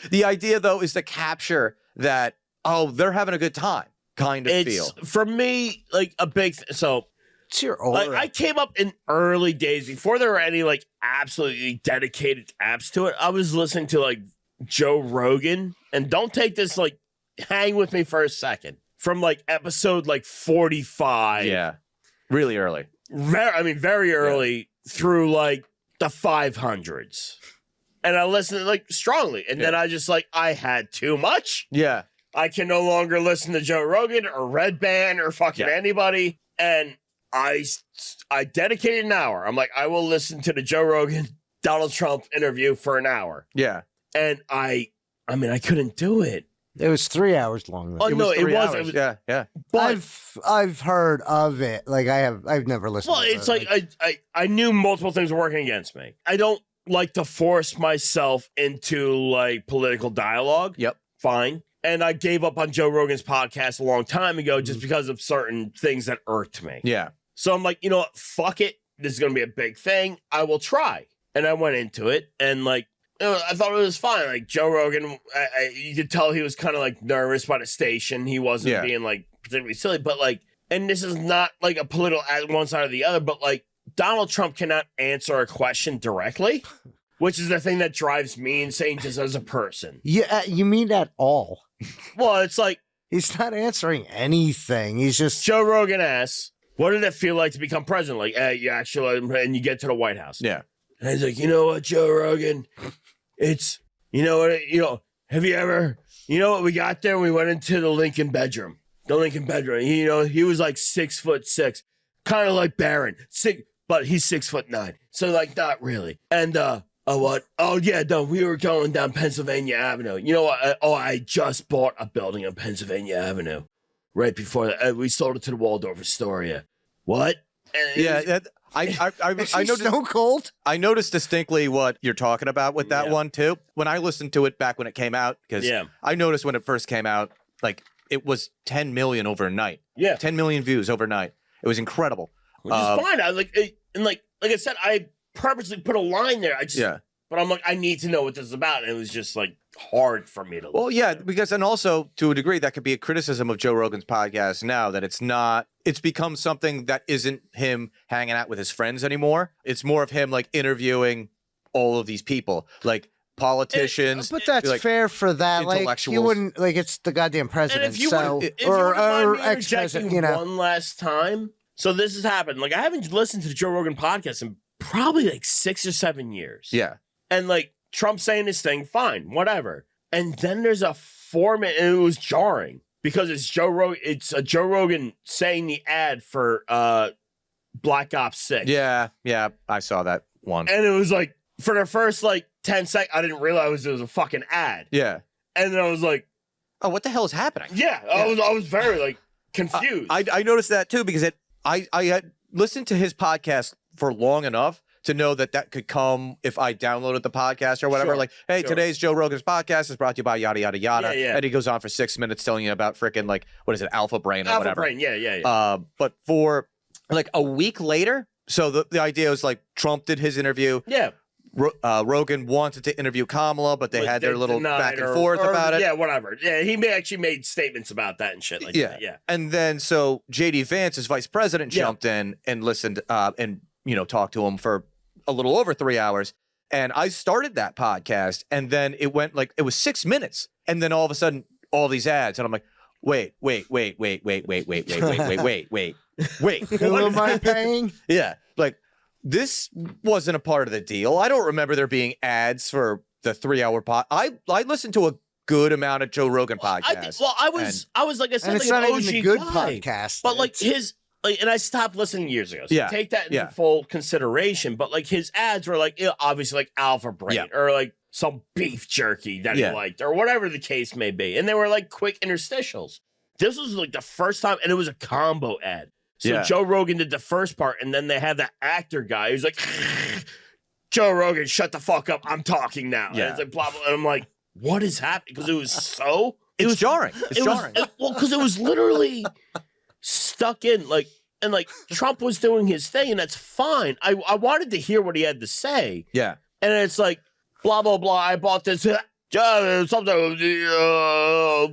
Speaker 1: The idea, though, is to capture that, oh, they're having a good time kind of feel.
Speaker 2: For me, like a big so
Speaker 3: It's your aura.
Speaker 2: like I came up in early days before there were any like absolutely dedicated apps to it. I was listening to like Joe Rogan, and don't take this like hang with me for a second. From like episode like 45.
Speaker 1: Yeah. Really early.
Speaker 2: Very early through like the 500s. And I listened like strongly. And then I just like, I had too much.
Speaker 1: Yeah.
Speaker 2: I can no longer listen to Joe Rogan or Red Band or fucking anybody. And I dedicated an hour. I'm like, I will listen to the Joe Rogan, Donald Trump interview for an hour.
Speaker 1: Yeah.
Speaker 2: And I couldn't do it.
Speaker 3: It was 3 hours long.
Speaker 2: Oh,
Speaker 3: Though.
Speaker 2: no, it
Speaker 1: 3
Speaker 2: was.
Speaker 1: hours.
Speaker 2: It was
Speaker 1: Yeah.
Speaker 2: but,
Speaker 3: I've heard of it. Like I've never listened.
Speaker 2: well,
Speaker 3: to it.
Speaker 2: it's like I knew multiple things were working against me. I don't like to force myself into like political dialogue.
Speaker 1: Yep.
Speaker 2: Fine. And I gave up on Joe Rogan's podcast a long time ago just because of certain things that irked me.
Speaker 1: Yeah.
Speaker 2: So I'm like, you know what? Fuck it. This is going to be a big thing. I will try. And I went into it and like, you know, I thought it was fine. Like Joe Rogan, you could tell he was kind of like nervous by the station. He wasn't being like particularly silly, but like, and this is not like a political at one side or the other, but like Donald Trump cannot answer a question directly, which is the thing that drives me insane just as a person.
Speaker 3: Yeah, you mean at all?
Speaker 2: Well, it's like
Speaker 3: He's not answering anything. He's just
Speaker 2: Joe Rogan asks, what did it feel like to become president? Like, you actually, and you get to the White House.
Speaker 1: Yeah.
Speaker 2: And he's like, you know what, Joe Rogan? It's, have you ever, what we got there? We went into the Lincoln bedroom. The Lincoln bedroom. He was like 6'6", kind of like Barron. But he's 6'9". So like, not really. And, what? Oh, yeah, no, we were going down Pennsylvania Avenue. You know what? I just bought a building on Pennsylvania Avenue right before that. We sold it to the Waldorf Astoria. What? And
Speaker 1: I noticed
Speaker 3: Stone Cold.
Speaker 1: I noticed distinctly what you're talking about with that one too. When I listened to it back when it came out, because I noticed when it first came out, like it was 10 million overnight.
Speaker 2: Yeah,
Speaker 1: 10 million views overnight. It was incredible.
Speaker 2: Which is fine. I like I said, I purposely put a line there. But I'm like, I need to know what this is about, and it was just like hard for me to.
Speaker 1: Well, yeah, because and also to a degree that could be a criticism of Joe Rogan's podcast now that it's become something that isn't him hanging out with his friends anymore. It's more of him like interviewing all of these people, like politicians.
Speaker 3: But that's
Speaker 1: like,
Speaker 3: fair for that. Like
Speaker 1: intellectuals.
Speaker 3: you wouldn't like it's the goddamn president.
Speaker 2: And if you
Speaker 3: so
Speaker 2: would,
Speaker 3: or
Speaker 2: ex
Speaker 3: ex-president,
Speaker 2: one last time. So this has happened. Like I haven't listened to the Joe Rogan podcast in probably like 6 or 7 years.
Speaker 1: Yeah.
Speaker 2: And like Trump saying his thing, fine, whatever. And then there's a 4-minute, and it was jarring because it's Joe Rogan saying the ad for Black Ops 6.
Speaker 1: Yeah, I saw that one.
Speaker 2: And it was like for the first like 10 seconds, I didn't realize it was a fucking ad.
Speaker 1: Yeah.
Speaker 2: And then I was like,
Speaker 1: oh, what the hell is happening?
Speaker 2: Yeah, I was very like confused.
Speaker 1: I noticed that too because I had listened to his podcast for long enough to know that could come if I downloaded the podcast or whatever.
Speaker 2: Sure,
Speaker 1: like, hey, today's Joe Rogan's podcast is brought to you by yada, yada, yada.
Speaker 2: Yeah.
Speaker 1: And he goes on for 6 minutes telling you about freaking like, what is it, Alpha Brain or whatever.
Speaker 2: Alpha Brain, yeah.
Speaker 1: But for like a week later, so the idea was like Trump did his interview.
Speaker 2: Yeah.
Speaker 1: Rogan wanted to interview Kamala, but they had their little back and forth about it.
Speaker 2: Yeah, whatever. Yeah, he actually made statements about that and shit like that. Yeah.
Speaker 1: And then so JD Vance, his vice president, jumped in and listened and talked to him for a little over 3 hours. And I started that podcast and then it went like, it was 6 minutes. And then all of a sudden, all these ads. And I'm like, wait.
Speaker 3: Who
Speaker 1: What
Speaker 3: am I paying?
Speaker 1: Yeah. Like, this wasn't a part of the deal. I don't remember there being ads for the 3-hour pod. I listened to a good amount of Joe Rogan podcasts.
Speaker 2: I was like I said,
Speaker 3: And it's
Speaker 2: like
Speaker 3: not
Speaker 2: an
Speaker 3: even
Speaker 2: OG
Speaker 3: a good
Speaker 2: guy.
Speaker 3: podcast.
Speaker 2: But like and I stopped listening years ago. So
Speaker 1: Yeah.
Speaker 2: take that into full consideration. But like his ads were like obviously like Alpha Brain or like some beef jerky that he liked or whatever the case may be. And they were like quick interstitials. This was like the first time, and it was a combo ad. So Joe Rogan did the first part, and then they had the actor guy who's like Joe Rogan, shut the fuck up. I'm talking now.
Speaker 1: Yeah.
Speaker 2: And it's like, blah, blah. And I'm like, what is happening? Because it was so...
Speaker 1: It's jarring. It's jarring.
Speaker 2: Because it was literally stuck in, like, and like Trump was doing his thing, and that's fine. I wanted to hear what he had to say.
Speaker 1: Yeah.
Speaker 2: And it's like, blah, blah, blah. I bought this, something,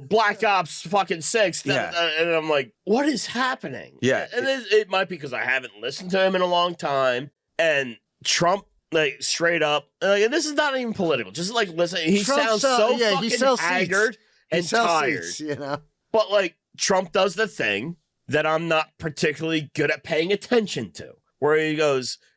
Speaker 2: Black Ops fucking 6.
Speaker 1: Yeah.
Speaker 2: And I'm like, what is happening?
Speaker 1: Yeah.
Speaker 2: And it might be because I haven't listened to him in a long time. And Trump, like, straight up, and this is not even political. Just like, listen, he
Speaker 3: Trump
Speaker 2: sounds so
Speaker 3: he
Speaker 2: fucking
Speaker 3: sells
Speaker 2: haggard and tired.
Speaker 3: Seats, you know?
Speaker 2: But like Trump does the thing that I'm not particularly good at paying attention to, where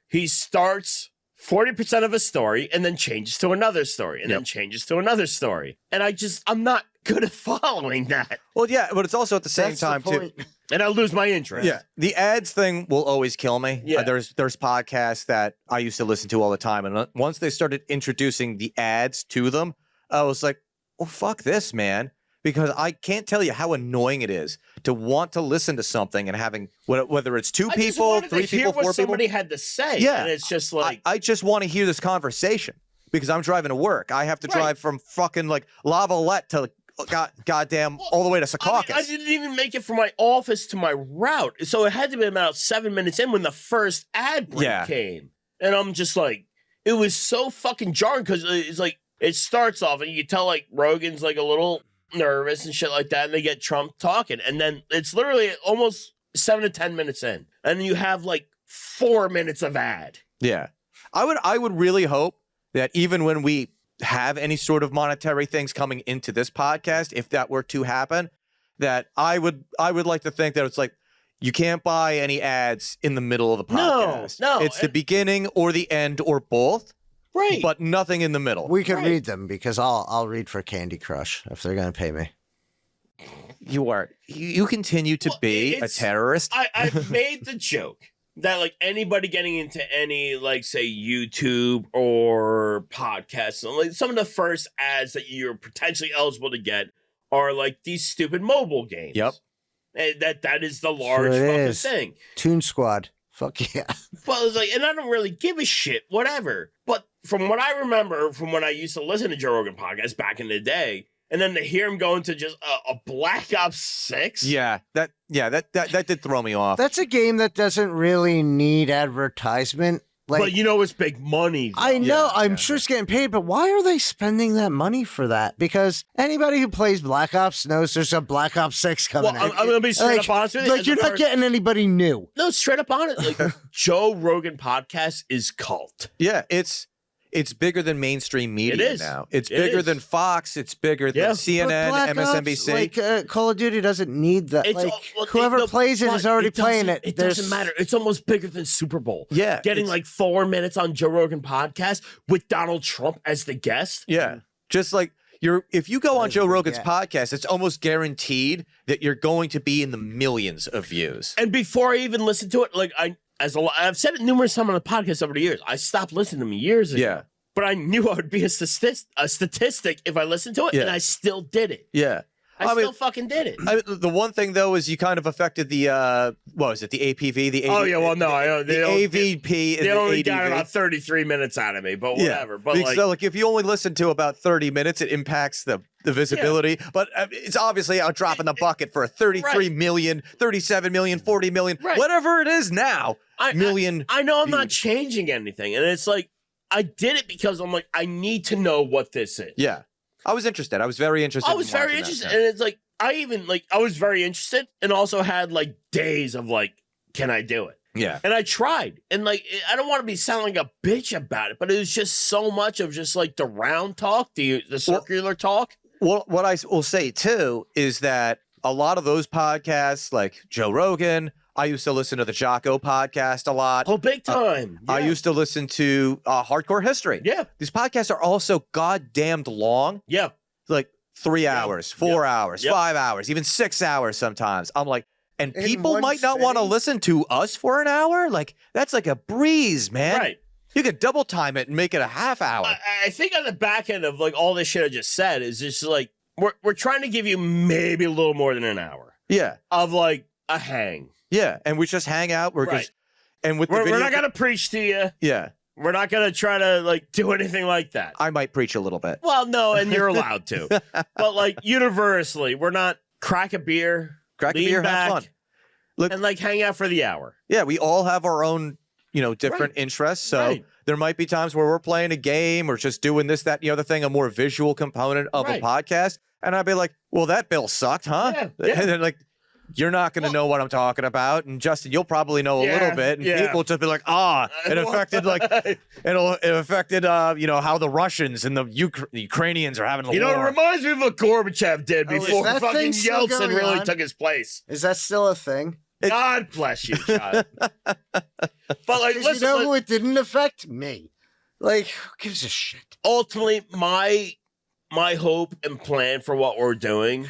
Speaker 2: he starts 40% of a story and then changes to another story and then changes to another story. And I'm not good at following that.
Speaker 1: Well, yeah, but it's also at the same
Speaker 3: That's the
Speaker 1: time, too.
Speaker 3: point.
Speaker 2: And I lose my interest.
Speaker 1: Yeah. The ads thing will always kill me.
Speaker 2: Yeah.
Speaker 1: There's podcasts that I used to listen to all the time. And once they started introducing the ads to them, I was like, well, fuck this, man. Because I can't tell you how annoying it is to want to listen to something and having, whether it's two people, three people, 4 people.
Speaker 2: Somebody had to say.
Speaker 1: Yeah.
Speaker 2: And it's just like.
Speaker 1: I just want to hear this conversation because I'm driving to work. I have to drive from fucking like Lavalette to goddamn all the way to Secaucus.
Speaker 2: I didn't even make it from my office to my route. So it had to be about 7 minutes in when the first ad break came. And I'm just like, it was so fucking jarring because it's like, it starts off and you can tell like Rogan's like a little nervous and shit like that. And they get Trump talking. And then it's literally almost 7 to 10 minutes in. And you have like 4 minutes of ad.
Speaker 1: Yeah. I would really hope that even when we have any sort of monetary things coming into this podcast, if that were to happen, that I would like to think that it's like, you can't buy any ads in the middle of the podcast.
Speaker 2: No.
Speaker 1: It's the beginning or the end or both.
Speaker 2: Right.
Speaker 1: But nothing in the middle.
Speaker 3: We could read them because I'll read for Candy Crush if they're going to pay me.
Speaker 1: You continue to be a terrorist.
Speaker 2: I've made the joke that like anybody getting into any like say YouTube or podcasts, like some of the first ads that you're potentially eligible to get are like these stupid mobile games.
Speaker 1: Yep.
Speaker 2: And that is the large
Speaker 3: Sure
Speaker 2: fucking
Speaker 3: is.
Speaker 2: thing.
Speaker 3: Toon Squad. Fuck yeah.
Speaker 2: But it's like, and I don't really give a shit, whatever. But from what I remember from when I used to listen to Joe Rogan podcast back in the day, and then to hear him go into just a Black Ops 6.
Speaker 1: Yeah, that did throw me off.
Speaker 3: That's a game that doesn't really need advertisement. Like,
Speaker 2: but you know it's big money. Though.
Speaker 3: I know,
Speaker 1: Yeah,
Speaker 3: I'm sure it's getting paid, but why are they spending that money for that? Because anybody who plays Black Ops knows there's a Black Ops 6 coming
Speaker 2: Well,
Speaker 3: out.
Speaker 2: I'm going to be straight up honest with you.
Speaker 3: Like, you're not getting anybody new.
Speaker 2: No, straight up honest. Like, Joe Rogan podcast is cult.
Speaker 1: Yeah, it's bigger than mainstream media
Speaker 2: It is.
Speaker 1: now. It's
Speaker 2: It
Speaker 1: bigger
Speaker 2: is.
Speaker 1: than Fox. It's bigger than
Speaker 2: Yeah.
Speaker 1: CNN,
Speaker 3: But Black
Speaker 1: MSNBC.
Speaker 3: Ops, like, Call of Duty doesn't need that.
Speaker 2: It's
Speaker 3: Like,
Speaker 2: well,
Speaker 3: whoever plays it is already playing it.
Speaker 2: It doesn't matter. It's almost bigger than Super Bowl.
Speaker 1: Yeah,
Speaker 2: Getting
Speaker 1: it's-
Speaker 2: like 4 minutes on Joe Rogan podcast with Donald Trump as the guest.
Speaker 1: Yeah. Just like if you go on Joe Rogan's
Speaker 3: Yeah.
Speaker 1: podcast, it's almost guaranteed that you're going to be in the millions of views.
Speaker 2: And before I even listened to it, like I've said it numerous times on the podcast over the years. I stopped listening to him years ago.
Speaker 1: Yeah.
Speaker 2: But I knew I would be a statistic if I listened to it,
Speaker 1: Yeah.
Speaker 2: and I still did it.
Speaker 1: Yeah.
Speaker 2: I
Speaker 1: mean,
Speaker 2: still fucking did it.
Speaker 1: The one thing though is you kind of affected the what was it, the APV, the
Speaker 2: Oh, yeah, well, no, I know.
Speaker 1: the
Speaker 2: They don't-
Speaker 1: AVP and
Speaker 2: They
Speaker 1: the
Speaker 2: only
Speaker 1: ADV.
Speaker 2: got about 33 minutes out of me, but whatever. But
Speaker 1: Because,
Speaker 2: like,
Speaker 1: so, like if you only listen to about 30 minutes, it impacts the visibility. But it's obviously out dropping the bucket for a 33 million, 37 million, 40 million,
Speaker 2: Right.
Speaker 1: whatever it is now. Million.
Speaker 2: I know I'm not
Speaker 1: views.
Speaker 2: changing anything, and it's like I did it because I'm like I need to know what this is.
Speaker 1: Yeah. I was interested. I was very interested.
Speaker 2: I was very interested, and it's like I was very interested, and also had like days of like, can I do it?
Speaker 1: Yeah.
Speaker 2: And I tried, and like I don't want to be sounding like a bitch about it, but it was just so much of just like the round talk, the circular talk.
Speaker 1: Well, what I will say too is that a lot of those podcasts, like Joe Rogan, I used to listen to the Jocko podcast a lot.
Speaker 2: Oh, big time!
Speaker 1: I used to listen to Hardcore History.
Speaker 2: Yeah.
Speaker 1: These podcasts are also goddamned long.
Speaker 2: Yeah.
Speaker 1: Like 3 hours, 4 hours, 5 hours, even 6 hours sometimes. I'm like, and
Speaker 3: In
Speaker 1: people
Speaker 3: one
Speaker 1: might not want to
Speaker 3: sitting?
Speaker 1: listen to us for an hour. Like, that's like a breeze, man.
Speaker 2: Right.
Speaker 1: You could double time it and make it a half hour.
Speaker 2: I think on the back end of like all this shit I just said is just like we're trying to give you maybe a little more than an hour
Speaker 1: Yeah.
Speaker 2: of like a hang.
Speaker 1: Yeah. And we just hang out. We're
Speaker 2: Right.
Speaker 1: just, and with the
Speaker 2: We're
Speaker 1: video.
Speaker 2: not gonna preach to you.
Speaker 1: Yeah.
Speaker 2: We're not going to try to like do anything like that.
Speaker 1: I might preach a little bit.
Speaker 2: Well, no, and you're allowed to. But like universally, we're not crack a beer,
Speaker 1: Crack a
Speaker 2: lean
Speaker 1: beer,
Speaker 2: back,
Speaker 1: have fun. Look,
Speaker 2: and like hang out for the hour.
Speaker 1: yeah, we all have our own, different interests. So
Speaker 2: Right.
Speaker 1: there might be times where we're playing a game or just doing this, that, and the other thing, a more visual component of
Speaker 2: Right.
Speaker 1: a podcast. And I'd be like, well, that bill sucked, huh?
Speaker 2: Yeah.
Speaker 1: And then like, you're not going to know what I'm talking about. And Justin, you'll probably know a little bit. And
Speaker 2: yeah.
Speaker 1: people will just be like, it affected it affected, how the Russians and the Ukrainians are having a
Speaker 2: it
Speaker 1: war.
Speaker 2: reminds me of what Gorbachev did
Speaker 3: Oh, is
Speaker 2: before
Speaker 3: that
Speaker 2: fucking
Speaker 3: thing still
Speaker 2: Yeltsin
Speaker 3: going
Speaker 2: really
Speaker 3: on?
Speaker 2: took his place.
Speaker 3: Is that still a thing?
Speaker 2: God bless you, child. But like,
Speaker 3: 'Cause
Speaker 2: listen,
Speaker 3: who it didn't affect me? Like, who gives a shit?
Speaker 2: ultimately, my hope and plan for what we're doing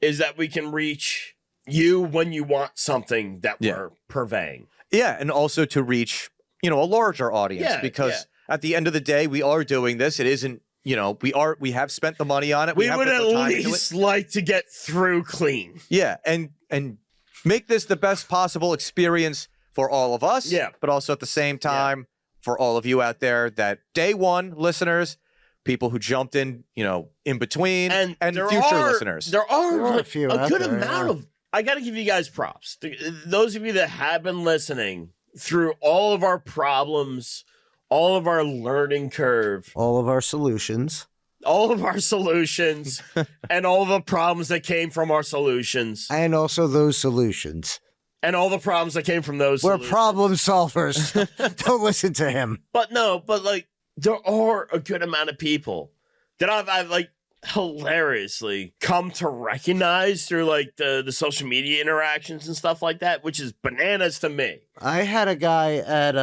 Speaker 2: is that we can reach you when you want something that
Speaker 1: Yeah.
Speaker 2: we're purveying.
Speaker 1: Yeah, and also to reach, a larger audience
Speaker 2: Yeah,
Speaker 1: because at the end of the day, we are doing this. It isn't, we have spent the money on it.
Speaker 2: We
Speaker 1: have
Speaker 2: would
Speaker 1: put
Speaker 2: at
Speaker 1: the time into it.
Speaker 2: least like to get through clean.
Speaker 1: Yeah, and make this the best possible experience for all of us.
Speaker 2: Yeah.
Speaker 1: But also at the same time for all of you out there that day one listeners, people who jumped in, in between, and
Speaker 2: there
Speaker 1: future
Speaker 2: are,
Speaker 1: listeners.
Speaker 2: There are
Speaker 3: There are a
Speaker 2: like,
Speaker 3: few
Speaker 2: a
Speaker 3: out
Speaker 2: good
Speaker 3: there,
Speaker 2: amount
Speaker 3: yeah.
Speaker 2: of. I got to give you guys props. Those of you that have been listening through all of our problems, all of our learning curve,
Speaker 3: All of our solutions.
Speaker 2: all of our solutions, and all the problems that came from our solutions,
Speaker 3: And also those solutions.
Speaker 2: and all the problems that came from those.
Speaker 3: We're
Speaker 2: solutions.
Speaker 3: problem solvers. Don't listen to him.
Speaker 2: But like there are a good amount of people that I've like hilariously come to recognize through like the social media interactions and stuff like that, which is bananas to me.
Speaker 3: I had a guy at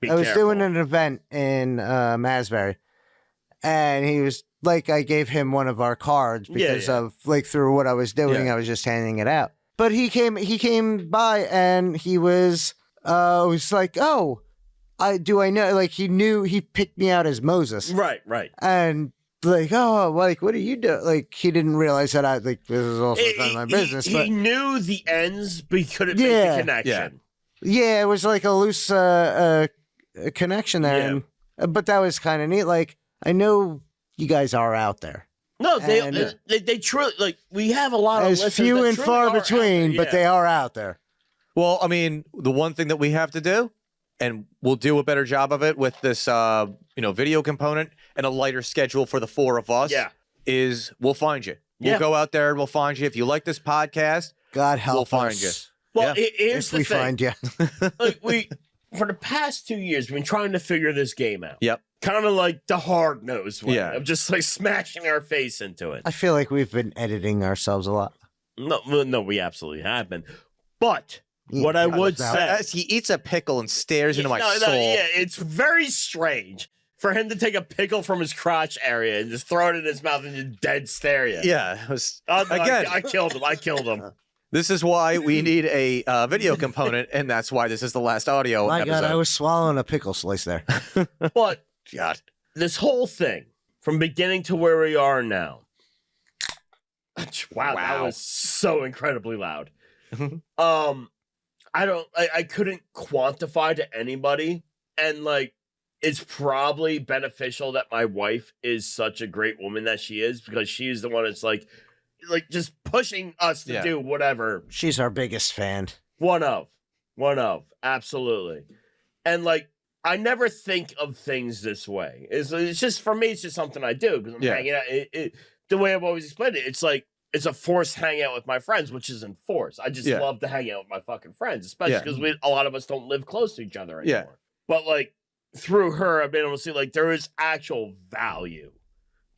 Speaker 2: Be
Speaker 3: I was
Speaker 2: careful.
Speaker 3: doing an event in Masbury, and he was like, I gave him one of our cards because
Speaker 2: yeah.
Speaker 3: of like through what I was doing,
Speaker 1: Yeah.
Speaker 3: I was just handing it out. But he came by and he was like, oh, I know, like he knew, he picked me out as Moses,
Speaker 2: Right.
Speaker 3: and like, oh, like what do you do? Like he didn't realize that I like this is also none of my business, but
Speaker 2: He knew the ends, but he couldn't
Speaker 3: Yeah.
Speaker 2: make the connection.
Speaker 3: yeah, it was like a loose connection there, but that was kind of neat. Like I know you guys are out there.
Speaker 2: No,
Speaker 3: And-
Speaker 2: they truly like. We have a lot of
Speaker 3: As
Speaker 2: listeners
Speaker 3: few
Speaker 2: that
Speaker 3: and
Speaker 2: truly
Speaker 3: far
Speaker 2: are out there,
Speaker 3: between, but
Speaker 2: yeah.
Speaker 3: they are out there.
Speaker 1: Well, I mean, the one thing that we have to do, and we'll do a better job of it with this, video component and a lighter schedule for the four of us,
Speaker 2: Yeah.
Speaker 1: is we'll find you. We'll
Speaker 2: Yeah.
Speaker 1: go out there and we'll find you. If you like this podcast,
Speaker 3: God help
Speaker 1: We'll find
Speaker 3: us
Speaker 2: Well,
Speaker 1: Yeah.
Speaker 2: here's
Speaker 3: if
Speaker 2: the
Speaker 3: we
Speaker 2: thing.
Speaker 3: find you.
Speaker 2: Like we for the past 2 years, we've been trying to figure this game out.
Speaker 1: Yep.
Speaker 2: Kind of like the hard nosed way
Speaker 1: Yeah.
Speaker 2: of just like smashing our face into it.
Speaker 3: I feel like we've been editing ourselves a lot.
Speaker 2: No, we absolutely have been. But
Speaker 3: Yeah,
Speaker 2: what I
Speaker 3: God,
Speaker 2: would
Speaker 3: now-
Speaker 2: say,
Speaker 1: as he eats a pickle and stares into my soul.
Speaker 2: yeah, it's very strange for him to take a pickle from his crotch area and just throw it in his mouth and just dead stare you.
Speaker 1: Yeah, it was,
Speaker 2: Oh, no,
Speaker 1: again,
Speaker 2: I killed him.
Speaker 1: this is why we need a video component, and that's why this is the last audio
Speaker 3: My
Speaker 1: episode.
Speaker 3: God, I was swallowing a pickle slice there.
Speaker 2: But
Speaker 1: God.
Speaker 2: this whole thing, from beginning to where we are now, wow, that was so incredibly loud. I couldn't quantify to anybody, and like it's probably beneficial that my wife is such a great woman that she is, because she's the one that's like just pushing us to
Speaker 1: Yeah.
Speaker 2: do whatever.
Speaker 3: She's our biggest fan.
Speaker 2: One of, absolutely. And like, I never think of things this way. It's just, for me, it's just something I do because I'm
Speaker 1: Yeah.
Speaker 2: hanging out. The way I've always explained it, it's like, it's a forced hangout with my friends, which isn't forced. I just
Speaker 1: Yeah.
Speaker 2: love to hang out with my fucking friends, especially
Speaker 1: Yeah.
Speaker 2: because a lot of us don't live close to each other
Speaker 1: Yeah.
Speaker 2: anymore. But like, through her, I've been able to see like there is actual value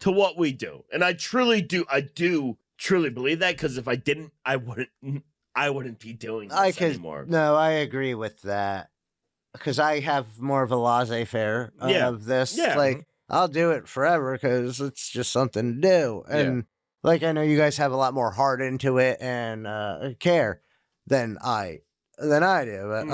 Speaker 2: to what we do. And I do truly believe that, because if I didn't, I wouldn't be doing this anymore.
Speaker 3: No, I agree with that. Because I have more of a laissez-faire
Speaker 2: Yeah.
Speaker 3: of this.
Speaker 2: Yeah.
Speaker 3: Like, I'll do it forever because it's just something to do. And like, I know you guys have a lot more heart into it and care than I do. But
Speaker 2: Mhm.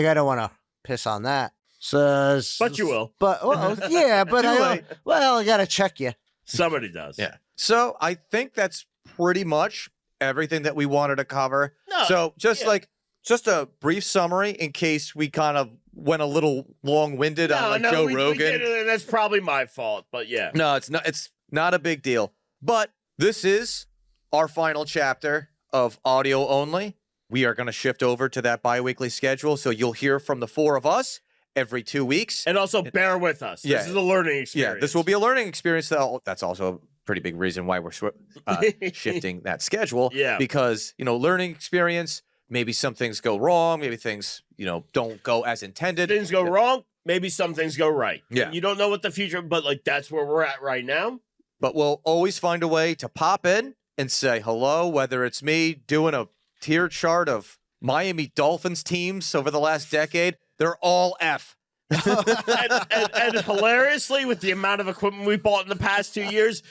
Speaker 3: I don't want to piss on that. So,
Speaker 2: But you will.
Speaker 3: But well, yeah, but
Speaker 1: Too late.
Speaker 3: I gotta check you.
Speaker 2: Somebody does.
Speaker 1: Yeah. So I think that's pretty much everything that we wanted to cover.
Speaker 2: No,
Speaker 1: So just
Speaker 2: yeah.
Speaker 1: just a brief summary in case we kind of went a little long-winded on like Joe
Speaker 2: we
Speaker 1: Rogan.
Speaker 2: did it, and that's probably my fault, but yeah.
Speaker 1: No, it's not. It's not a big deal. But this is our final chapter of audio only. We are going to shift over to that bi-weekly schedule, so you'll hear from the four of us every 2 weeks.
Speaker 2: And also bear with us.
Speaker 1: Yeah.
Speaker 2: This is a learning experience.
Speaker 1: Yeah, this will be a learning experience. That's also a pretty big reason why we're shifting that schedule.
Speaker 2: Yeah.
Speaker 1: Because, learning experience, maybe some things go wrong. Maybe things, don't go as intended.
Speaker 2: Things go wrong. Maybe some things go right.
Speaker 1: Yeah.
Speaker 2: You don't know what the future, but like that's where we're at right now.
Speaker 1: But we'll always find a way to pop in and say hello, whether it's me doing a tier chart of Dolphins teams over the last decade. They're all F.
Speaker 2: and hilariously, with the amount of equipment we bought in the past 2 years,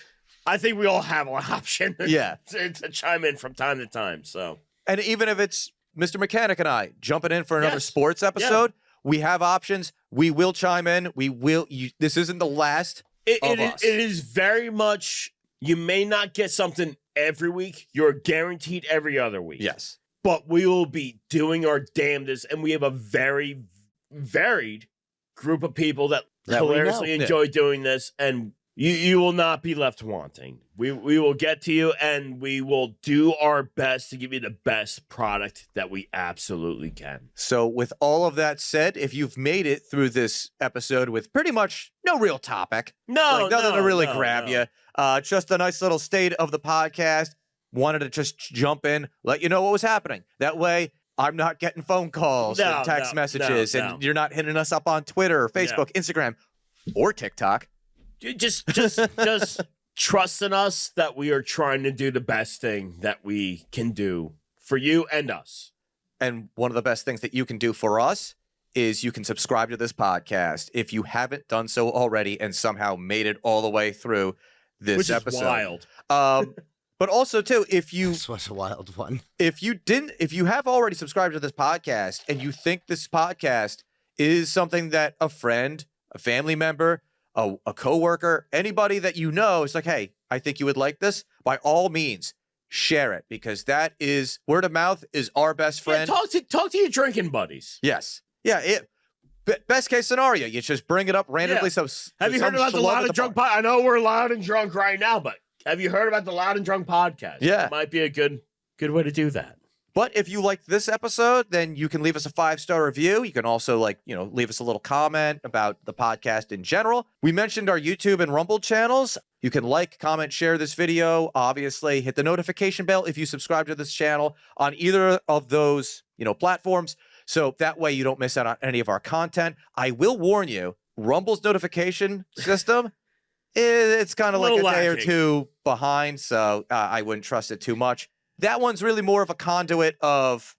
Speaker 2: I think we all have an option
Speaker 1: Yeah.
Speaker 2: to chime in from time to time. So,
Speaker 1: And even if it's Mr. Mechanic and I jumping in for another
Speaker 2: Yes.
Speaker 1: sports episode, we have options. We will chime in. We will. This isn't the last of us.
Speaker 2: it is very much, you may not get something every week. You're guaranteed every other week.
Speaker 1: Yes.
Speaker 2: But we will be doing our damnedest, and we have a very varied group of people that
Speaker 3: That we
Speaker 2: hilariously
Speaker 3: know.
Speaker 2: enjoy doing this, and you will not be left wanting. We will get to you, and we will do our best to give you the best product that we absolutely can.
Speaker 1: So, with all of that said, if you've made it through this episode with pretty much no real topic,
Speaker 2: No,
Speaker 1: nothing to really
Speaker 2: no,
Speaker 1: grab
Speaker 2: no.
Speaker 1: you, just a nice little state of the podcast. Wanted to just jump in, let you know what was happening. That way, I'm not getting phone calls
Speaker 2: No,
Speaker 1: and text
Speaker 2: no,
Speaker 1: messages,
Speaker 2: no,
Speaker 1: and
Speaker 2: no.
Speaker 1: you're not hitting us up on Twitter, or Facebook, Instagram, or TikTok.
Speaker 2: Just trust in us that we are trying to do the best thing that we can do for you and us.
Speaker 1: And one of the best things that you can do for us is you can subscribe to this podcast if you haven't done so already and somehow made it all the way through this
Speaker 2: Which
Speaker 1: episode.
Speaker 2: is wild.
Speaker 1: But also too, if you
Speaker 3: This was a wild one.
Speaker 1: if you have already subscribed to this podcast and you think this podcast is something that a friend, a family member, a coworker, anybody that you know is like, hey, I think you would like this, by all means, share it, because that is word of mouth is our best friend.
Speaker 2: Yeah, talk to your drinking buddies.
Speaker 1: Yes. Yeah. Best case scenario, you just bring it up randomly.
Speaker 2: Yeah.
Speaker 1: So
Speaker 2: Have you heard about the Loud and Drunk podcast? I know we're loud and drunk right now, but have you heard about the Loud and Drunk podcast?
Speaker 1: Yeah.
Speaker 2: It might be a good way to do that.
Speaker 1: But if you liked this episode, then you can leave us a 5-star review. You can also leave us a little comment about the podcast in general. We mentioned our YouTube and Rumble channels. You can like, comment, share this video. Obviously, hit the notification bell if you subscribe to this channel on either of those, platforms. So that way you don't miss out on any of our content. I will warn you, Rumble's notification system, it's kind of like a day or
Speaker 2: lacking.
Speaker 1: two behind. So I wouldn't trust it too much. That one's really more of a conduit of,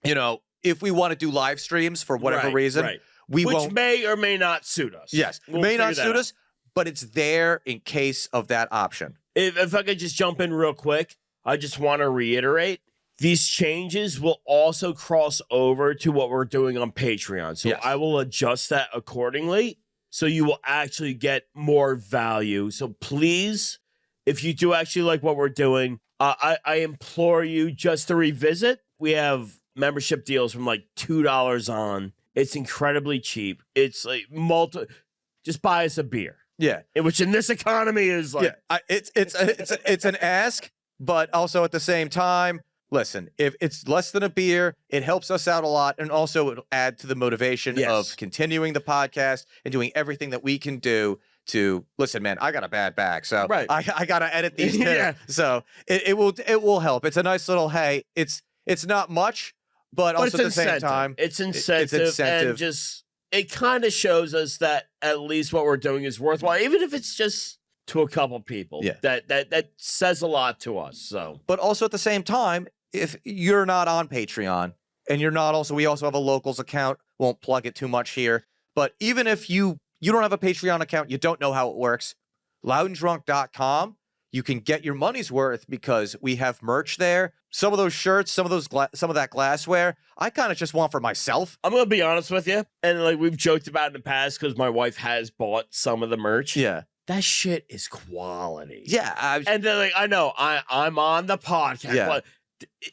Speaker 1: if we want to do live streams for whatever
Speaker 2: Right,
Speaker 1: reason,
Speaker 2: right.
Speaker 1: we
Speaker 2: Which
Speaker 1: won't.
Speaker 2: may or may not suit us.
Speaker 1: Yes,
Speaker 2: We'll
Speaker 1: may not
Speaker 2: figure that
Speaker 1: suit
Speaker 2: out.
Speaker 1: us, but it's there in case of that option.
Speaker 2: If I could just jump in real quick, I just want to reiterate, these changes will also cross over to what we're doing on Patreon. So
Speaker 1: Yes.
Speaker 2: I will adjust that accordingly. So you will actually get more value. So please, if you do actually like what we're doing, I implore you just to revisit. We have membership deals from like $2 on. It's incredibly cheap. It's like just buy us a beer.
Speaker 1: Yeah,
Speaker 2: Which in this economy is like,
Speaker 1: it's an ask, but also at the same time, listen, if it's less than a beer, it helps us out a lot, and also it'll add to the motivation
Speaker 2: Yes.
Speaker 1: of continuing the podcast and doing everything that we can do to listen. Man, I got a bad back, so
Speaker 2: Right.
Speaker 1: I gotta edit these too.
Speaker 2: Yeah.
Speaker 1: So it will help. It's a nice little hey. It's not much, but also at the same time,
Speaker 2: it's incentive, and just it kind of shows us that at least what we're doing is worthwhile, even if it's just to a couple people.
Speaker 1: Yeah.
Speaker 2: That says a lot to us. So
Speaker 1: but also at the same time, if you're not on Patreon and you're not also, we also have a locals account. Won't plug it too much here, but even if you don't have a Patreon account, you don't know how it works, loudanddrunk.com, you can get your money's worth because we have merch there. Some of those shirts, some of that glassware, I kind of just want for myself.
Speaker 2: I'm gonna be honest with you, and like we've joked about in the past because my wife has bought some of the merch.
Speaker 1: Yeah.
Speaker 2: That shit is quality.
Speaker 1: Yeah.
Speaker 2: And then like I know I'm on the podcast,
Speaker 1: Yeah.
Speaker 2: but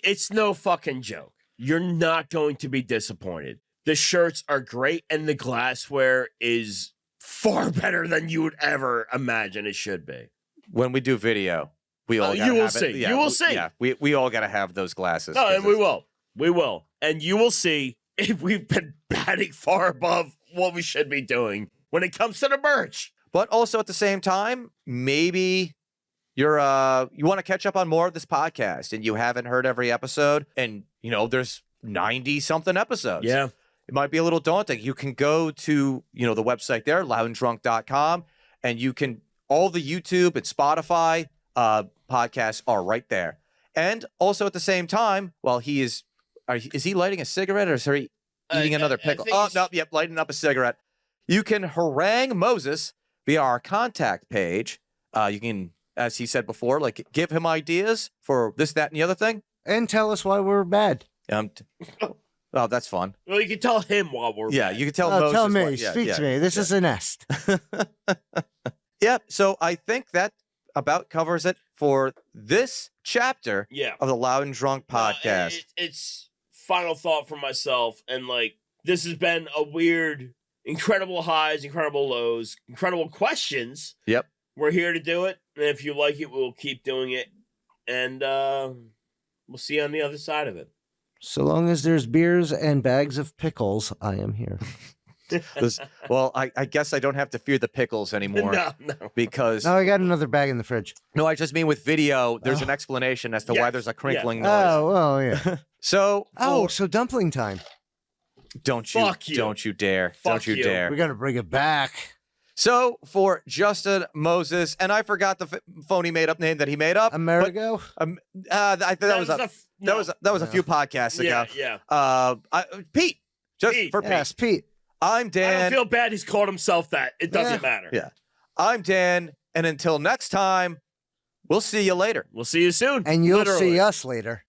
Speaker 2: it's no fucking joke. You're not going to be disappointed. The shirts are great, and the glassware is far better than you would ever imagine it should be.
Speaker 1: When we do video, we all
Speaker 2: You will
Speaker 1: have
Speaker 2: see.
Speaker 1: It. Yeah,
Speaker 2: You will see.
Speaker 1: Yeah, we all got to have those glasses.
Speaker 2: No,
Speaker 1: 'cause
Speaker 2: and we will. We will. And you will see if we've been batting far above what we should be doing when it comes to the merch.
Speaker 1: But also at the same time, maybe you want to catch up on more of this podcast and you haven't heard every episode, and there's 90 something episodes.
Speaker 2: Yeah.
Speaker 1: It might be a little daunting. You can go to, the website there, loudandrunk.com, and you can, all the YouTube and Spotify podcasts are right there. And also at the same time, while he is he lighting a cigarette or is he eating another pickle? Oh, no, yep, lighting up a cigarette. You can harangue Moses via our contact page. You can, as he said before, like give him ideas for this, that, and the other thing.
Speaker 3: And tell us why we're bad.
Speaker 1: Oh, that's fun.
Speaker 2: Well, you can tell him while we're
Speaker 1: Yeah,
Speaker 2: back.
Speaker 1: you can tell Moses.
Speaker 3: Tell me.
Speaker 1: what- yeah,
Speaker 3: Speak
Speaker 1: yeah,
Speaker 3: to me. This
Speaker 1: yeah.
Speaker 3: is a nest.
Speaker 1: Yep. So I think that about covers it for this chapter
Speaker 2: Yeah.
Speaker 1: of the Loud and Drunk podcast.
Speaker 2: It's final thought for myself, and like this has been a weird, incredible highs, incredible lows, incredible questions.
Speaker 1: Yep.
Speaker 2: We're here to do it, and if you like it, we'll keep doing it, and we'll see you on the other side of it.
Speaker 3: So long as there's beers and bags of pickles, I am here.
Speaker 1: Well, I guess I don't have to fear the pickles anymore
Speaker 2: No.
Speaker 1: because
Speaker 3: Oh, I got another bag in the fridge.
Speaker 1: no, I just mean with video, there's
Speaker 3: Oh.
Speaker 1: an explanation as to why
Speaker 2: Yes,
Speaker 1: there's a crinkling noise.
Speaker 3: Oh, well, yeah.
Speaker 1: So,
Speaker 3: So dumpling time.
Speaker 1: don't you
Speaker 2: Fuck you.
Speaker 1: don't you dare.
Speaker 2: Fuck
Speaker 1: Don't you
Speaker 2: you.
Speaker 1: dare.
Speaker 3: We got to bring it back.
Speaker 1: So, for Justin Moses, and I forgot the phony made up name that he made up.
Speaker 3: Amerigo?
Speaker 1: I think that was a few podcasts ago.
Speaker 2: Yeah.
Speaker 1: Pete, just
Speaker 2: Pete.
Speaker 1: for Pete.
Speaker 3: Yes, Pete.
Speaker 1: I'm
Speaker 2: I
Speaker 1: Dan.
Speaker 2: don't feel bad. He's called himself that. It doesn't matter.
Speaker 1: Yeah. I'm Dan, and until next time, we'll see you later.
Speaker 2: We'll see you soon.
Speaker 3: And you'll
Speaker 2: Literally.
Speaker 3: see us later.